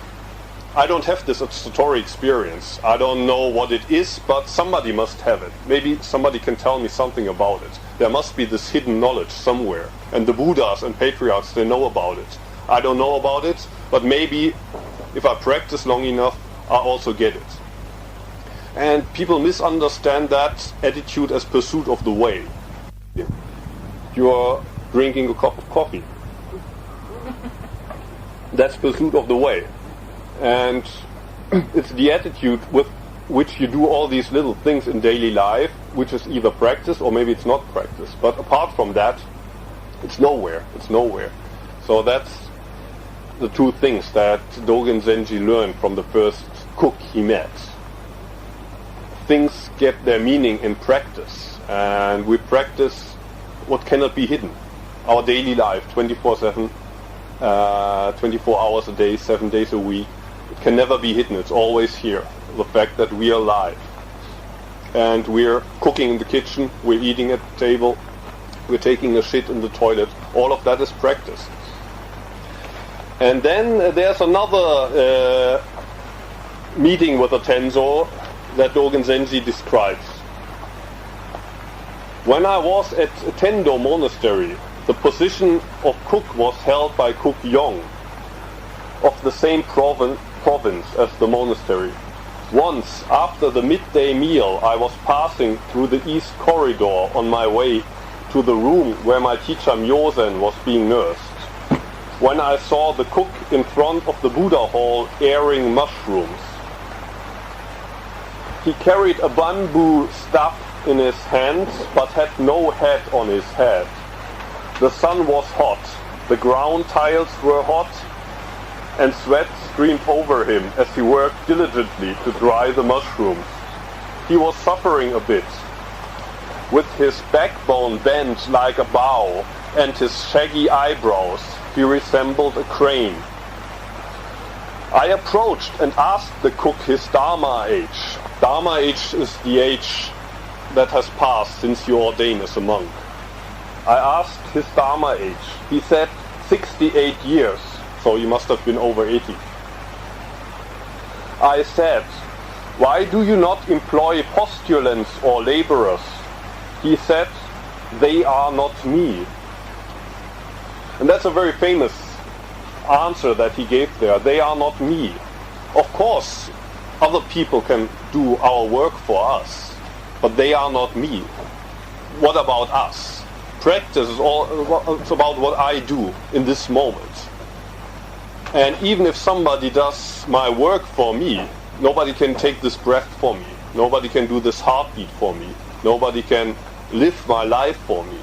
I don't have this Satori experience. I don't know what it is, but somebody must have it. Maybe somebody can tell me something about it. There must be this hidden knowledge somewhere. And the Buddhas and patriarchs, they know about it. I don't know about it, but maybe if I practice long enough, I also get it. And people misunderstand that attitude as pursuit of the way. You're drinking a cup of coffee. That's pursuit of the way. And it's the attitude with which you do all these little things in daily life, which is either practice or maybe it's not practice. But apart from that, it's nowhere. It's nowhere. So that's the two things that Dogen Zenji learned from the first cook he met. Things get their meaning in practice, and we practice what cannot be hidden. Our daily life, 24/7, 24 hours a day, 7 days a week. It can never be hidden. It's always here. The fact that we are alive. And we're cooking in the kitchen, we're eating at the table, we're taking a shit in the toilet. All of that is practice. And then there's another meeting with a Tenzo that Dogen Zenji describes. When I was at Tendo Monastery, the position of cook was held by Cook Yong of the same province as the monastery. Once, after the midday meal, I was passing through the east corridor on my way to the room where my teacher Myozen was being nursed, when I saw the cook in front of the Buddha hall airing mushrooms. He carried a bamboo staff in his hands, but had no hat on his head. The sun was hot, the ground tiles were hot, and sweat streamed over him as he worked diligently to dry the mushrooms. He was suffering a bit. With his backbone bent like a bow and his shaggy eyebrows, he resembled a crane. I approached and asked the cook his Dharma age. Dharma age is the age that has passed since you ordained as a monk. I asked his Dharma age. He said 68 years, so he must have been over 80. I said, "Why do you not employ postulants or laborers?" He said, "They are not me." And that's a very famous answer that he gave there. They are not me. Of course, other people can do our work for us, but they are not me. What about us? Practice is all it's about what I do in this moment. And even if somebody does my work for me, nobody can take this breath for me. Nobody can do this heartbeat for me. Nobody can live my life for me.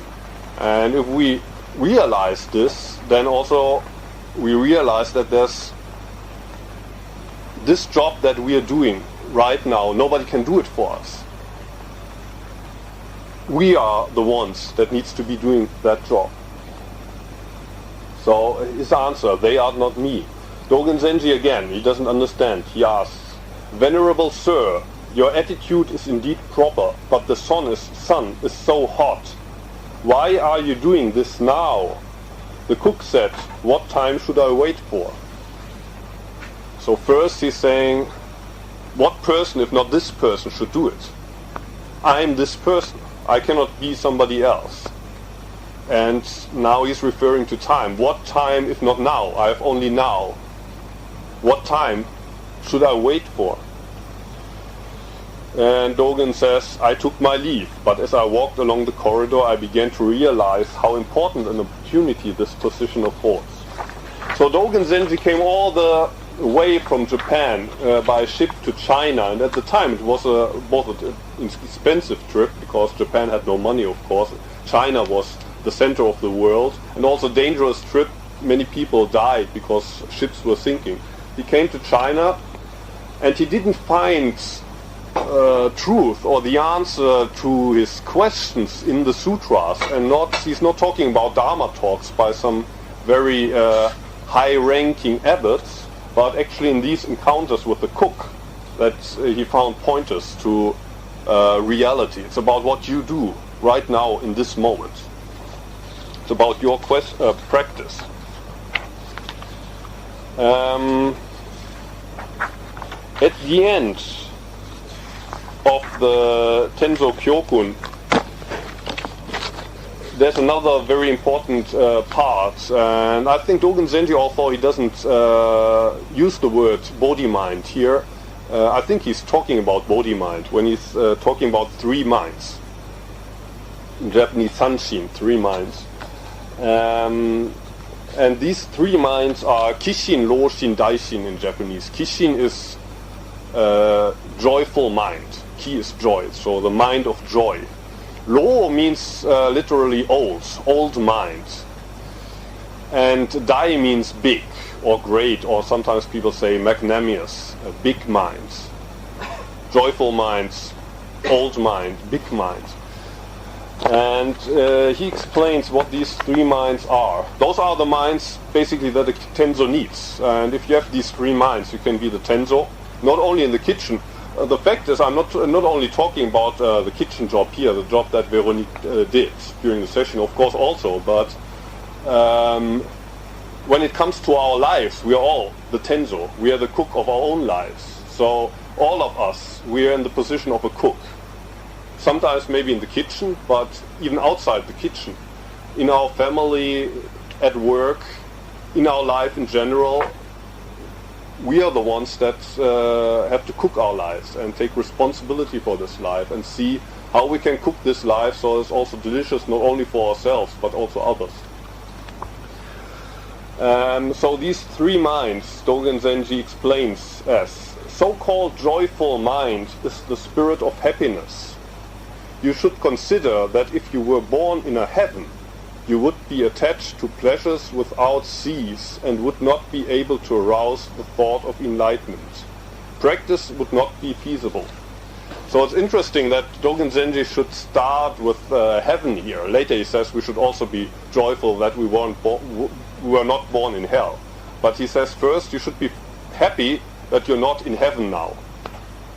And if we realize this, then also we realize that there's this job that we are doing right now, nobody can do it for us. We are the ones that needs to be doing that job. So his answer, they are not me. Dogen Zenji again, he doesn't understand. He asks, "Venerable Sir, your attitude is indeed proper, but the sun is so hot. Why are you doing this now?" The cook said, "What time should I wait for?" So first he's saying, what person, if not this person, should do it? I'm this person. I cannot be somebody else. And now he's referring to time. What time, if not now? I have only now. What time should I wait for? And Dogen says, "I took my leave, but as I walked along the corridor, I began to realize how important an opportunity this position affords." So Dogen Zenji came all the way from Japan by ship to China, and at the time it was both an expensive trip, because Japan had no money, of course. China was the center of the world, and also dangerous trip. Many people died because ships were sinking. He came to China, and he didn't find truth or the answer to his questions in the sutras, and he's not talking about Dharma talks by some very high-ranking abbots, but actually in these encounters with the cook that he found pointers to reality. It's about what you do right now in this moment. It's about your practice. At the end of the Tenzokyokun, there's another very important part, and I think Dogen Zenji, although he doesn't use the word body-mind here, I think he's talking about body-mind when he's talking about three minds. In Japanese, sanshin, three minds. And these three minds are Kishin, Roshin, Daishin in Japanese. Kishin is joyful mind. Ki is joy, so the mind of joy. Ro means literally old mind. And Dai means big or great, or sometimes people say magnanimous, big minds. Joyful minds, old mind, big mind. And he explains what these three minds are. Those are the minds basically that the Tenzo needs. And if you have these three minds, you can be the Tenzo, not only in the kitchen. The fact is, I'm not only talking about the kitchen job here, the job that Veronique did during the session, of course also, but when it comes to our lives, we are all the Tenzo. We are the cook of our own lives. So all of us, we are in the position of a cook. Sometimes maybe in the kitchen, but even outside the kitchen. In our family, at work, in our life in general, we are the ones that have to cook our lives and take responsibility for this life and see how we can cook this life so it's also delicious not only for ourselves but also others. So these three minds, Dogen Zenji explains as so-called joyful mind is the spirit of happiness. You should consider that if you were born in a heaven, you would be attached to pleasures without cease and would not be able to arouse the thought of enlightenment. Practice would not be feasible. So it's interesting that Dogen Zenji should start with heaven here. Later he says we should also be joyful that we were not born in hell. But he says first you should be happy that you're not in heaven now.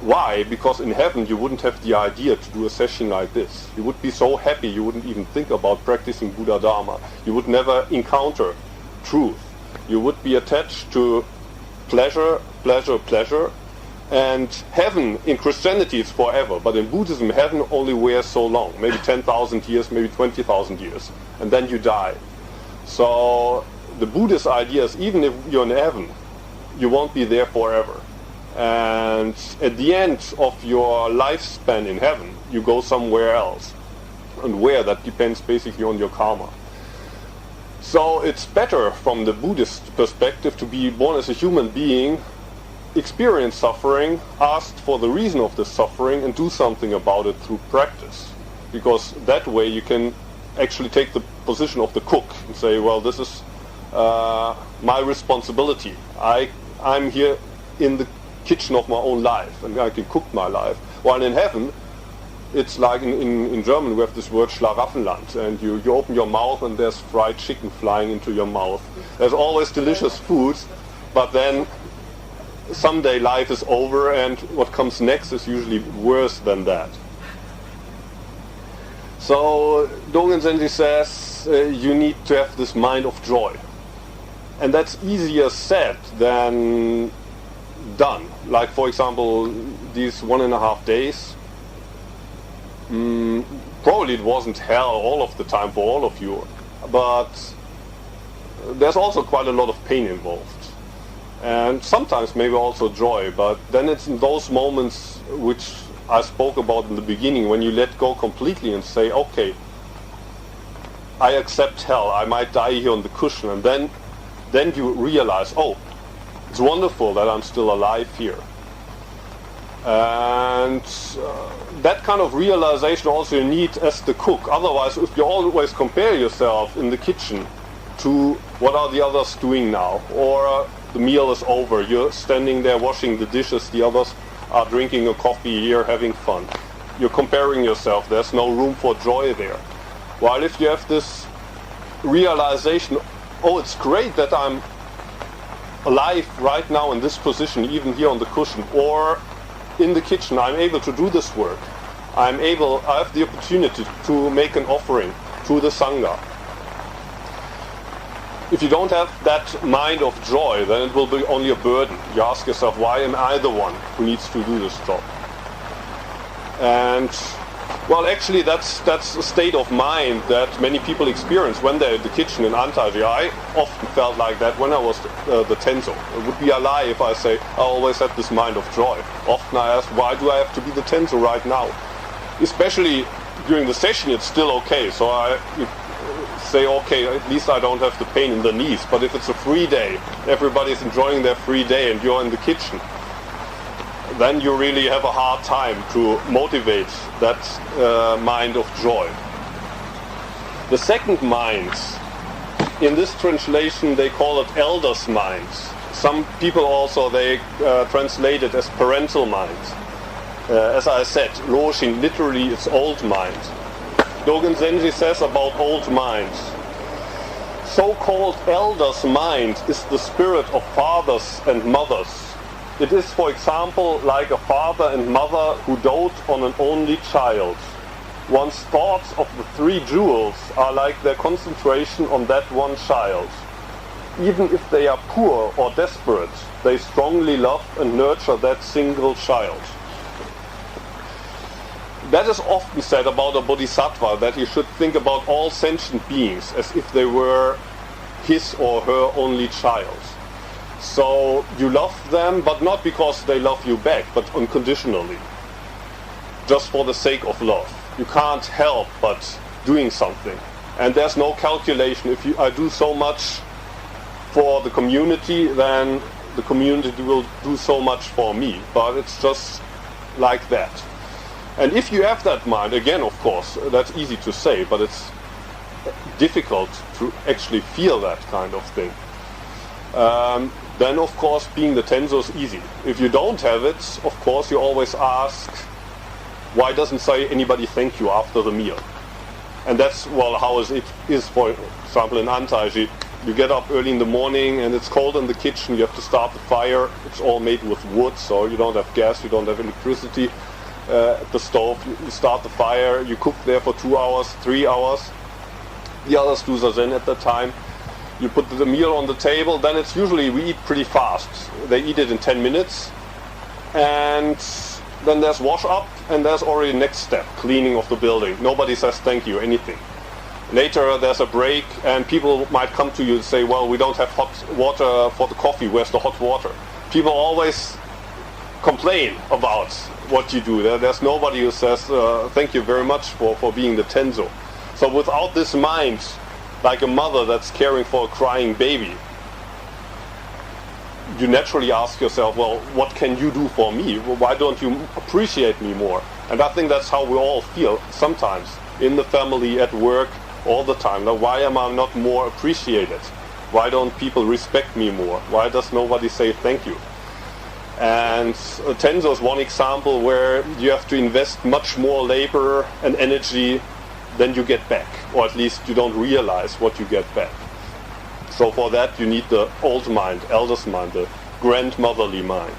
Why? Because in heaven you wouldn't have the idea to do a session like this. You would be so happy you wouldn't even think about practicing Buddha Dharma. You would never encounter truth. You would be attached to pleasure, pleasure, pleasure. And heaven in Christianity is forever, but in Buddhism heaven only wears so long, maybe 10,000 years, maybe 20,000 years, and then you die. So the Buddhist idea is even if you're in heaven, you won't be there forever. And at the end of your lifespan in heaven, you go somewhere else. And where, that depends basically on your karma. So it's better from the Buddhist perspective to be born as a human being, experience suffering, ask for the reason of this suffering, and do something about it through practice. Because that way you can actually take the position of the cook and say, well, this is my responsibility. I'm here in the kitchen of my own life and I can cook my life. While in heaven, it's like in German we have this word Schlaraffenland, and you open your mouth and there's fried chicken flying into your mouth. There's always delicious food, but then someday life is over and what comes next is usually worse than that. So Dogen Zenji says you need to have this mind of joy. And that's easier said than done. Like for example, these 1.5 days, probably it wasn't hell all of the time for all of you, but there's also quite a lot of pain involved. And sometimes maybe also joy, but then it's in those moments which I spoke about in the beginning, when you let go completely and say, okay, I accept hell, I might die here on the cushion, and then you realize, oh, it's wonderful that I'm still alive here. And that kind of realization also you need as the cook. Otherwise, if you always compare yourself in the kitchen to what are the others doing now, or the meal is over, you're standing there washing the dishes, the others are drinking a coffee here, having fun. You're comparing yourself, there's no room for joy there. While if you have this realization, oh, it's great that I'm alive right now in this position, even here on the cushion, or in the kitchen, I'm able to do this work. I have the opportunity to make an offering to the Sangha. If you don't have that mind of joy, then it will be only a burden. You ask yourself, why am I the one who needs to do this job? And Well, actually, that's a state of mind that many people experience when they're in the kitchen in Antaiji. I often felt like that when I was the Tenzo. It would be a lie if I say I always had this mind of joy. Often I ask, why do I have to be the Tenzo right now? Especially during the session, it's still okay. So I say, okay, at least I don't have the pain in the knees. But if it's a free day, everybody's enjoying their free day and you're in the kitchen, then you really have a hard time to motivate that mind of joy. The second mind, in this translation they call it elder's mind. Some people also, they translate it as parental mind. As I said, Roshin, literally it's old mind. Dogen Zenji says about old mind, so-called elder's mind is the spirit of fathers and mothers. It is, for example, like a father and mother who dote on an only child. One's thoughts of the three jewels are like their concentration on that one child. Even if they are poor or desperate, they strongly love and nurture that single child. That is often said about a bodhisattva, that he should think about all sentient beings as if they were his or her only child. So you love them, but not because they love you back, but unconditionally. Just for the sake of love. You can't help but doing something. And there's no calculation. If I do so much for the community, then the community will do so much for me. But it's just like that. And if you have that mind, again, of course, that's easy to say, but it's difficult to actually feel that kind of thing. Then of course being the Tenzo is easy. If you don't have it, of course you always ask, why doesn't say anybody thank you after the meal? And that's, well, how it is, for example, in Antaiji. You get up early in the morning and it's cold in the kitchen, you have to start the fire. It's all made with wood, so you don't have gas, you don't have electricity at the stove. You start the fire, you cook there for 2 hours, 3 hours. The others do zazen at that time. You put the meal on the table, then it's usually, we eat pretty fast. They eat it in 10 minutes. And then there's wash up, and there's already next step, cleaning of the building. Nobody says thank you, anything. Later there's a break, and people might come to you and say, well, we don't have hot water for the coffee, where's the hot water? People always complain about what you do. There's nobody who says, thank you very much for being the Tenzo. So without this mind, like a mother that's caring for a crying baby, you naturally ask yourself, well, what can you do for me? Why don't you appreciate me more? And I think that's how we all feel sometimes, in the family, at work, all the time. Now, why am I not more appreciated? Why don't people respect me more? Why does nobody say thank you? And Tenzo is one example where you have to invest much more labor and energy than you get back, or at least you don't realize what you get back. So for that you need the old mind, elder's mind, the grandmotherly mind.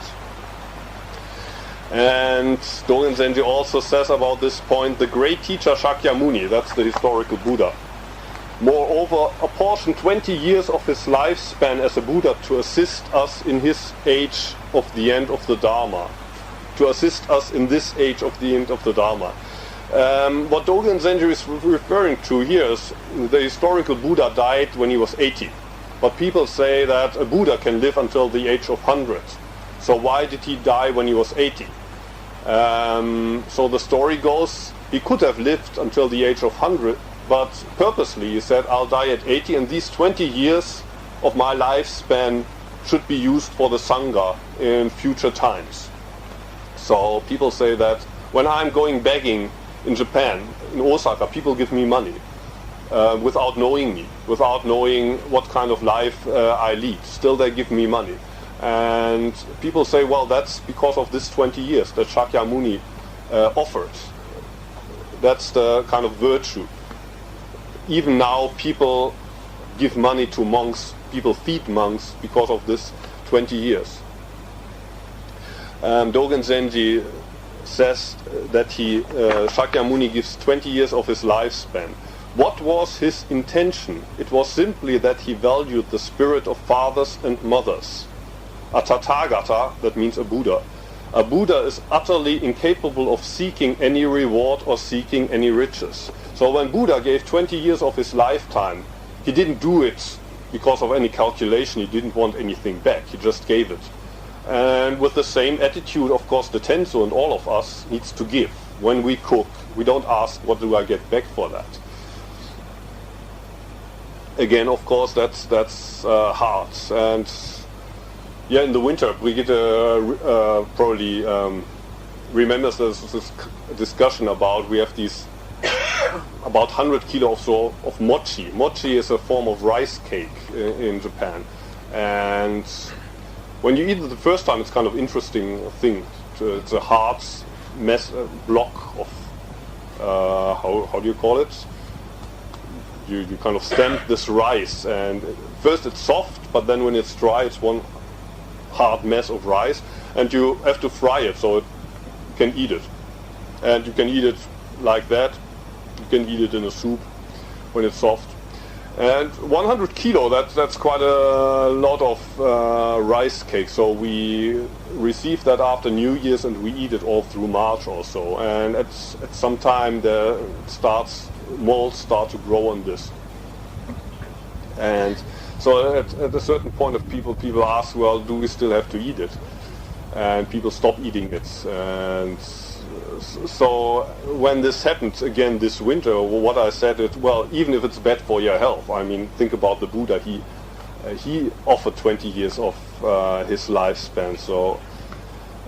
And Dogen Zenji also says about this point, the great teacher Shakyamuni, that's the historical Buddha, moreover apportioned 20 years of his lifespan as a Buddha to assist us in his age of the end of the Dharma. To assist us in this age of the end of the Dharma. What Dogen Zenji is referring to here is the historical Buddha died when he was 80. But people say that a Buddha can live until the age of 100. So why did he die when he was 80? So the story goes, he could have lived until the age of 100, but purposely he said, I'll die at 80, and these 20 years of my lifespan should be used for the Sangha in future times. So people say that when I'm going begging in Japan, in Osaka, people give me money without knowing me, without knowing what kind of life I lead. Still they give me money. And people say, well, that's because of this 20 years that Shakyamuni offered. That's the kind of virtue. Even now people give money to monks, people feed monks because of this 20 years. Dogen Zenji says that Shakyamuni gives 20 years of his lifespan. What was his intention? It was simply that he valued the spirit of fathers and mothers. A Tathagata, that means a Buddha, A Buddha is utterly incapable of seeking any reward or seeking any riches. So when Buddha gave 20 years of his lifetime, he didn't do it because of any calculation. He didn't want anything back. He just gave it. And with the same attitude, of course, the Tenzo and all of us needs to give. When we cook, we don't ask, what do I get back for that? Again, of course, that's hard. And yeah, in the winter, Brigitte probably remembers this discussion about, we have these about 100 kilos of mochi. Mochi is a form of rice cake in Japan. And when you eat it the first time, it's kind of interesting thing. It's a hard block of, how do you call it? You kind of stamp this rice, and first it's soft, but then when it's dry, it's one hard mass of rice, and you have to fry it so you can eat it. And you can eat it like that. You can eat it in a soup when it's soft. And 100 kilo, that's quite a lot of rice cake. So we receive that after New Year's, and we eat it all through March or so. And at some time molds start to grow on this. And so at a certain point of people ask, well, do we still have to eat it? And people stop eating it. And so when this happened again this winter, what I said is, well, even if it's bad for your health, I mean, think about the Buddha. He offered 20 years of his lifespan. So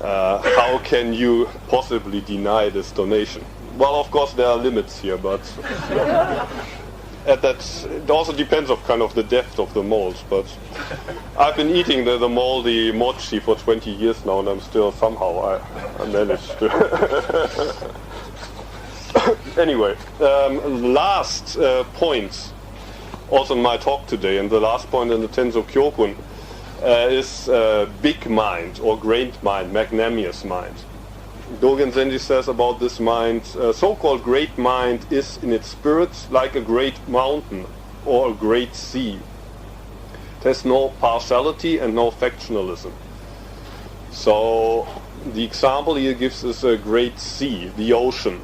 how can you possibly deny this donation? Well, of course, there are limits here, but it also depends on kind of the depth of the mold. But I've been eating the moldy mochi for 20 years now, and I'm still somehow I managed to. Anyway, last point also in my talk today, and the last point in the Tenzokyokun is big mind or great mind, magnanimous mind. Dogen Zenji says about this mind, so-called great mind is in its spirit like a great mountain or a great sea. It has no partiality and no factionalism. So the example he gives is a great sea, the ocean.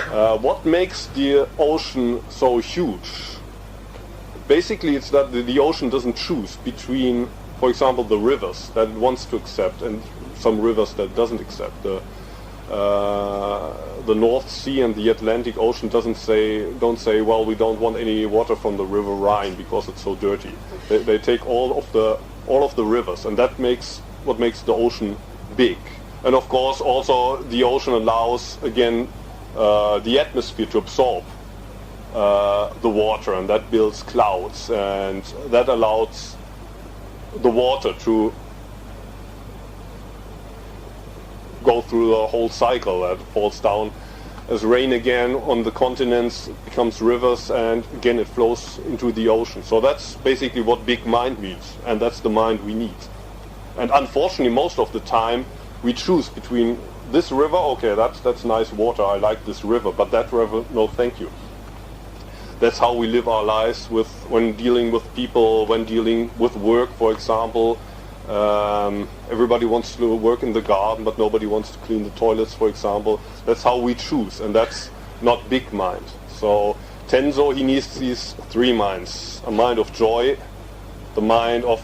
What makes the ocean so huge? Basically it's that the ocean doesn't choose between, for example, the rivers that it wants to accept and some rivers that doesn't accept. The North Sea and the Atlantic Ocean don't say, well, we don't want any water from the River Rhine because it's so dirty. They take all of the rivers, and that makes what makes the ocean big. And of course, also the ocean allows again the atmosphere to absorb the water, and that builds clouds, and that allows the water to go through the whole cycle. That falls down as rain again on the continents, becomes rivers, and again it flows into the ocean. So that's basically what big mind means, and that's the mind we need. And unfortunately, most of the time we choose between this river, okay, that's nice water, I like this river, but that river, no thank you. That's how we live our lives when dealing with people, when dealing with work, for example. Everybody wants to work in the garden, but nobody wants to clean the toilets, for example. That's how we choose, and that's not big mind. So Tenzo, he needs these three minds: a mind of joy, the mind of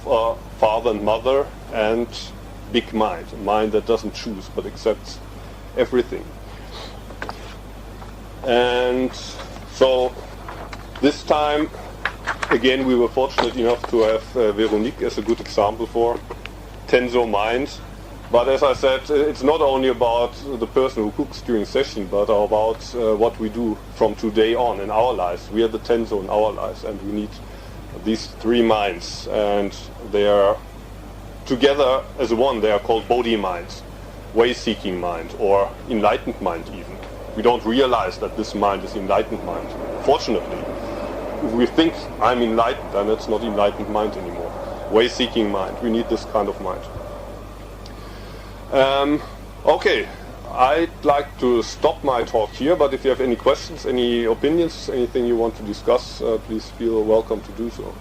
father and mother, and big mind, a mind that doesn't choose but accepts everything. And so this time, again, we were fortunate enough to have Veronique as a good example for Tenzo mind. But as I said, it's not only about the person who cooks during session, but about what we do from today on in our lives. We are the Tenzo in our lives, and we need these three minds. And they are together as one. They are called Bodhi mind, way-seeking mind, or enlightened mind even. We don't realize that this mind is enlightened mind, fortunately. If we think I'm enlightened, then it's not enlightened mind anymore. Way-seeking mind. We need this kind of mind. Okay, I'd like to stop my talk here, but if you have any questions, any opinions, anything you want to discuss, please feel welcome to do so.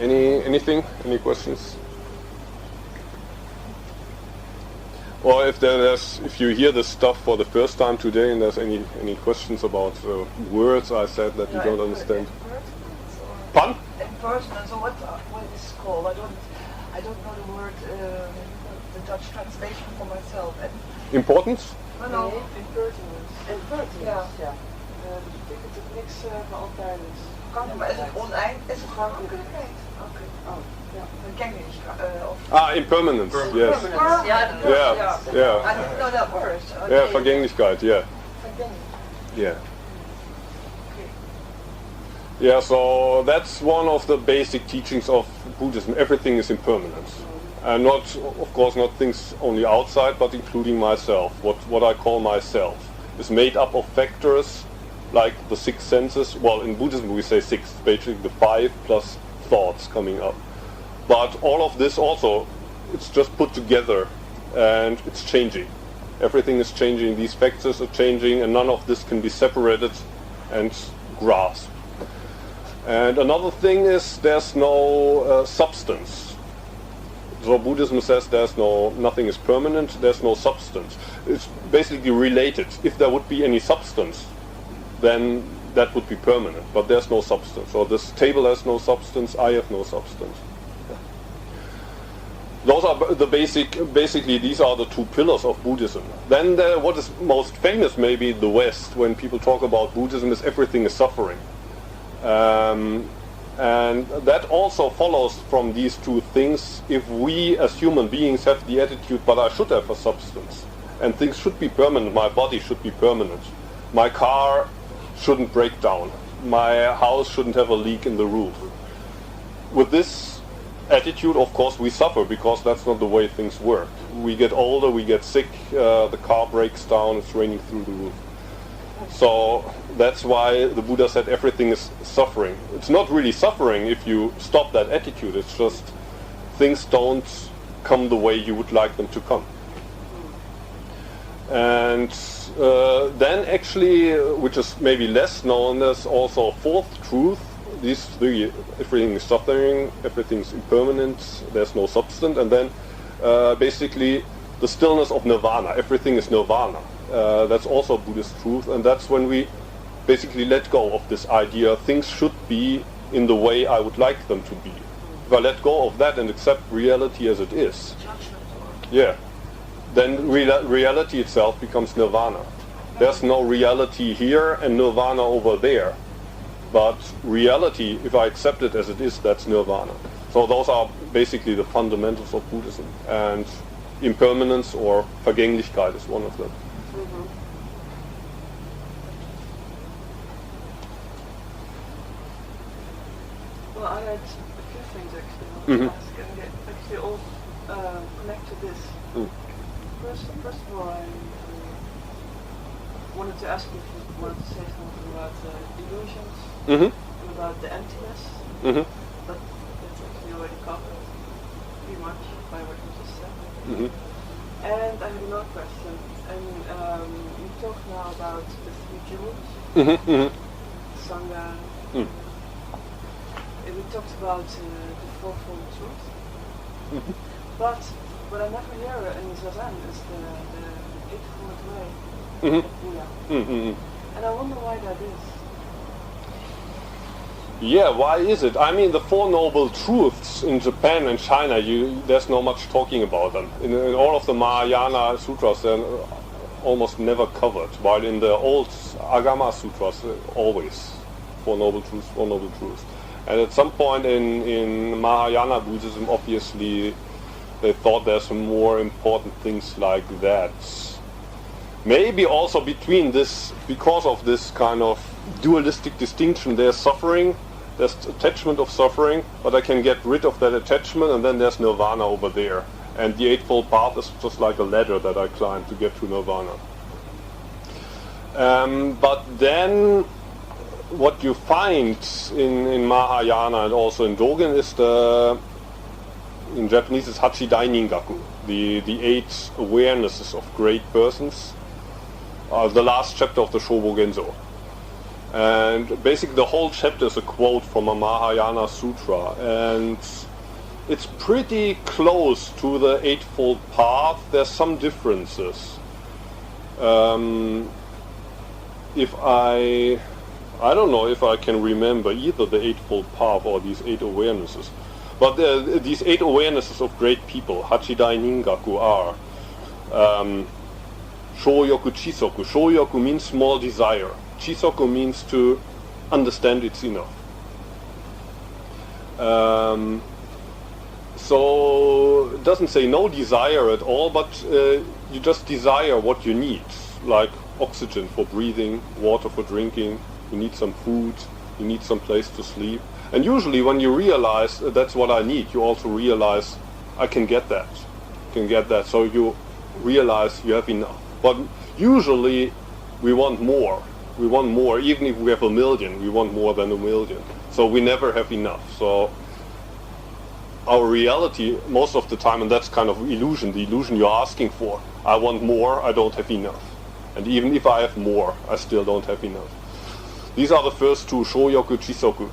Anything? Any questions? Or if if you hear this stuff for the first time today and there's any questions about words I said that you don't understand. Pardon? Impertinence, or what is it called? I don't know the word, the Dutch translation for myself. And Importance? no. Impertinence. Ja. Ja. Dat betekent het niks altijd. Maar is het oneind? Is het gewoon onkundigheid? Oké. Oh, ja. Dat ken ik niet. Impermanence, yes. Yeah. I didn't know that word. Okay. Yeah, Vergänglichkeit, yeah. Yeah. Yeah, so that's one of the basic teachings of Buddhism. Everything is impermanent. And not, of course, not things only outside, but including myself. What I call myself is made up of factors like the six senses. Well, in Buddhism we say six, basically the five plus thoughts coming up. But all of this also, it's just put together and it's changing. Everything is changing, these factors are changing, and none of this can be separated and grasped. And another thing is there's no substance. So Buddhism says nothing is permanent, there's no substance. It's basically related. If there would be any substance, then that would be permanent, but there's no substance. So this table has no substance, I have no substance. Those are the basically these are the two pillars of Buddhism. Then what is most famous, maybe the West, when people talk about Buddhism, is everything is suffering. And that also follows from these two things. If we as human beings have the attitude, but I should have a substance, and things should be permanent, my body should be permanent, my car shouldn't break down, my house shouldn't have a leak in the roof. With this attitude, of course, we suffer, because that's not the way things work. We get older, we get sick, the car breaks down, it's raining through the roof. So that's why the Buddha said everything is suffering. It's not really suffering if you stop that attitude. It's just things don't come the way you would like them to come. And then actually, which is maybe less known, there's also a fourth truth. These three: everything is suffering, everything is impermanent, there's no substance, and then basically the stillness of nirvana. Everything is nirvana. That's also Buddhist truth, and that's when we basically let go of this idea things should be in the way I would like them to be. If I let go of that and accept reality as it is, then reality itself becomes nirvana. There's no reality here and nirvana over there, but reality, if I accept it as it is, that's nirvana. So those are basically the fundamentals of Buddhism, and impermanence or Vergänglichkeit is one of them. Well, I had a few things actually I want to ask, and they actually all connect to this. First of all, I wanted to ask you if you wanted to say something about illusions and about the emptiness, but that's actually already covered pretty much by what you just said. And I have another question, and you talk now about the three jewels, Sangha. We talked about the fourfold truth, but what I never hear in Zazen is the eightfold way of Buddha. And I wonder why that is. Yeah, why is it? I mean, the Four Noble Truths in Japan and China, there's not much talking about them. In all of the Mahayana sutras, they're almost never covered, while in the old Agama sutras, always Four Noble Truths, Four Noble Truths. And at some point in Mahayana Buddhism, obviously, they thought there's some more important things like that. Maybe also between this, because of this kind of dualistic distinction, there's suffering, there's attachment of suffering, but I can get rid of that attachment, and then there's nirvana over there. And the Eightfold Path is just like a ladder that I climb to get to nirvana. But then what you find in Mahayana and also in Dogen is in Japanese it's Hachidai Ningaku, the 8 awarenesses of great persons, the last chapter of the Shobogenzo. And basically the whole chapter is a quote from a Mahayana sutra, and it's pretty close to the Eightfold Path. There's some differences. I don't know if I can remember either the Eightfold Path or these 8 awarenesses. But these 8 awarenesses of great people, Hachidai Ningaku, are Shoyoku Chisoku. Shoyoku means small desire. Chisoku means to understand it's enough. So it doesn't say no desire at all, but you just desire what you need, like oxygen for breathing, water for drinking, you need some food, you need some place to sleep. And usually when you realize that's what I need, you also realize I can get that. So you realize you have enough. But usually we want more. We want more. Even if we have 1 million, we want more than 1 million. So we never have enough. So our reality most of the time, and that's kind of illusion, the illusion you're asking for. I want more, I don't have enough. And even if I have more, I still don't have enough. These are the first 2, Shoyoku, Chisoku.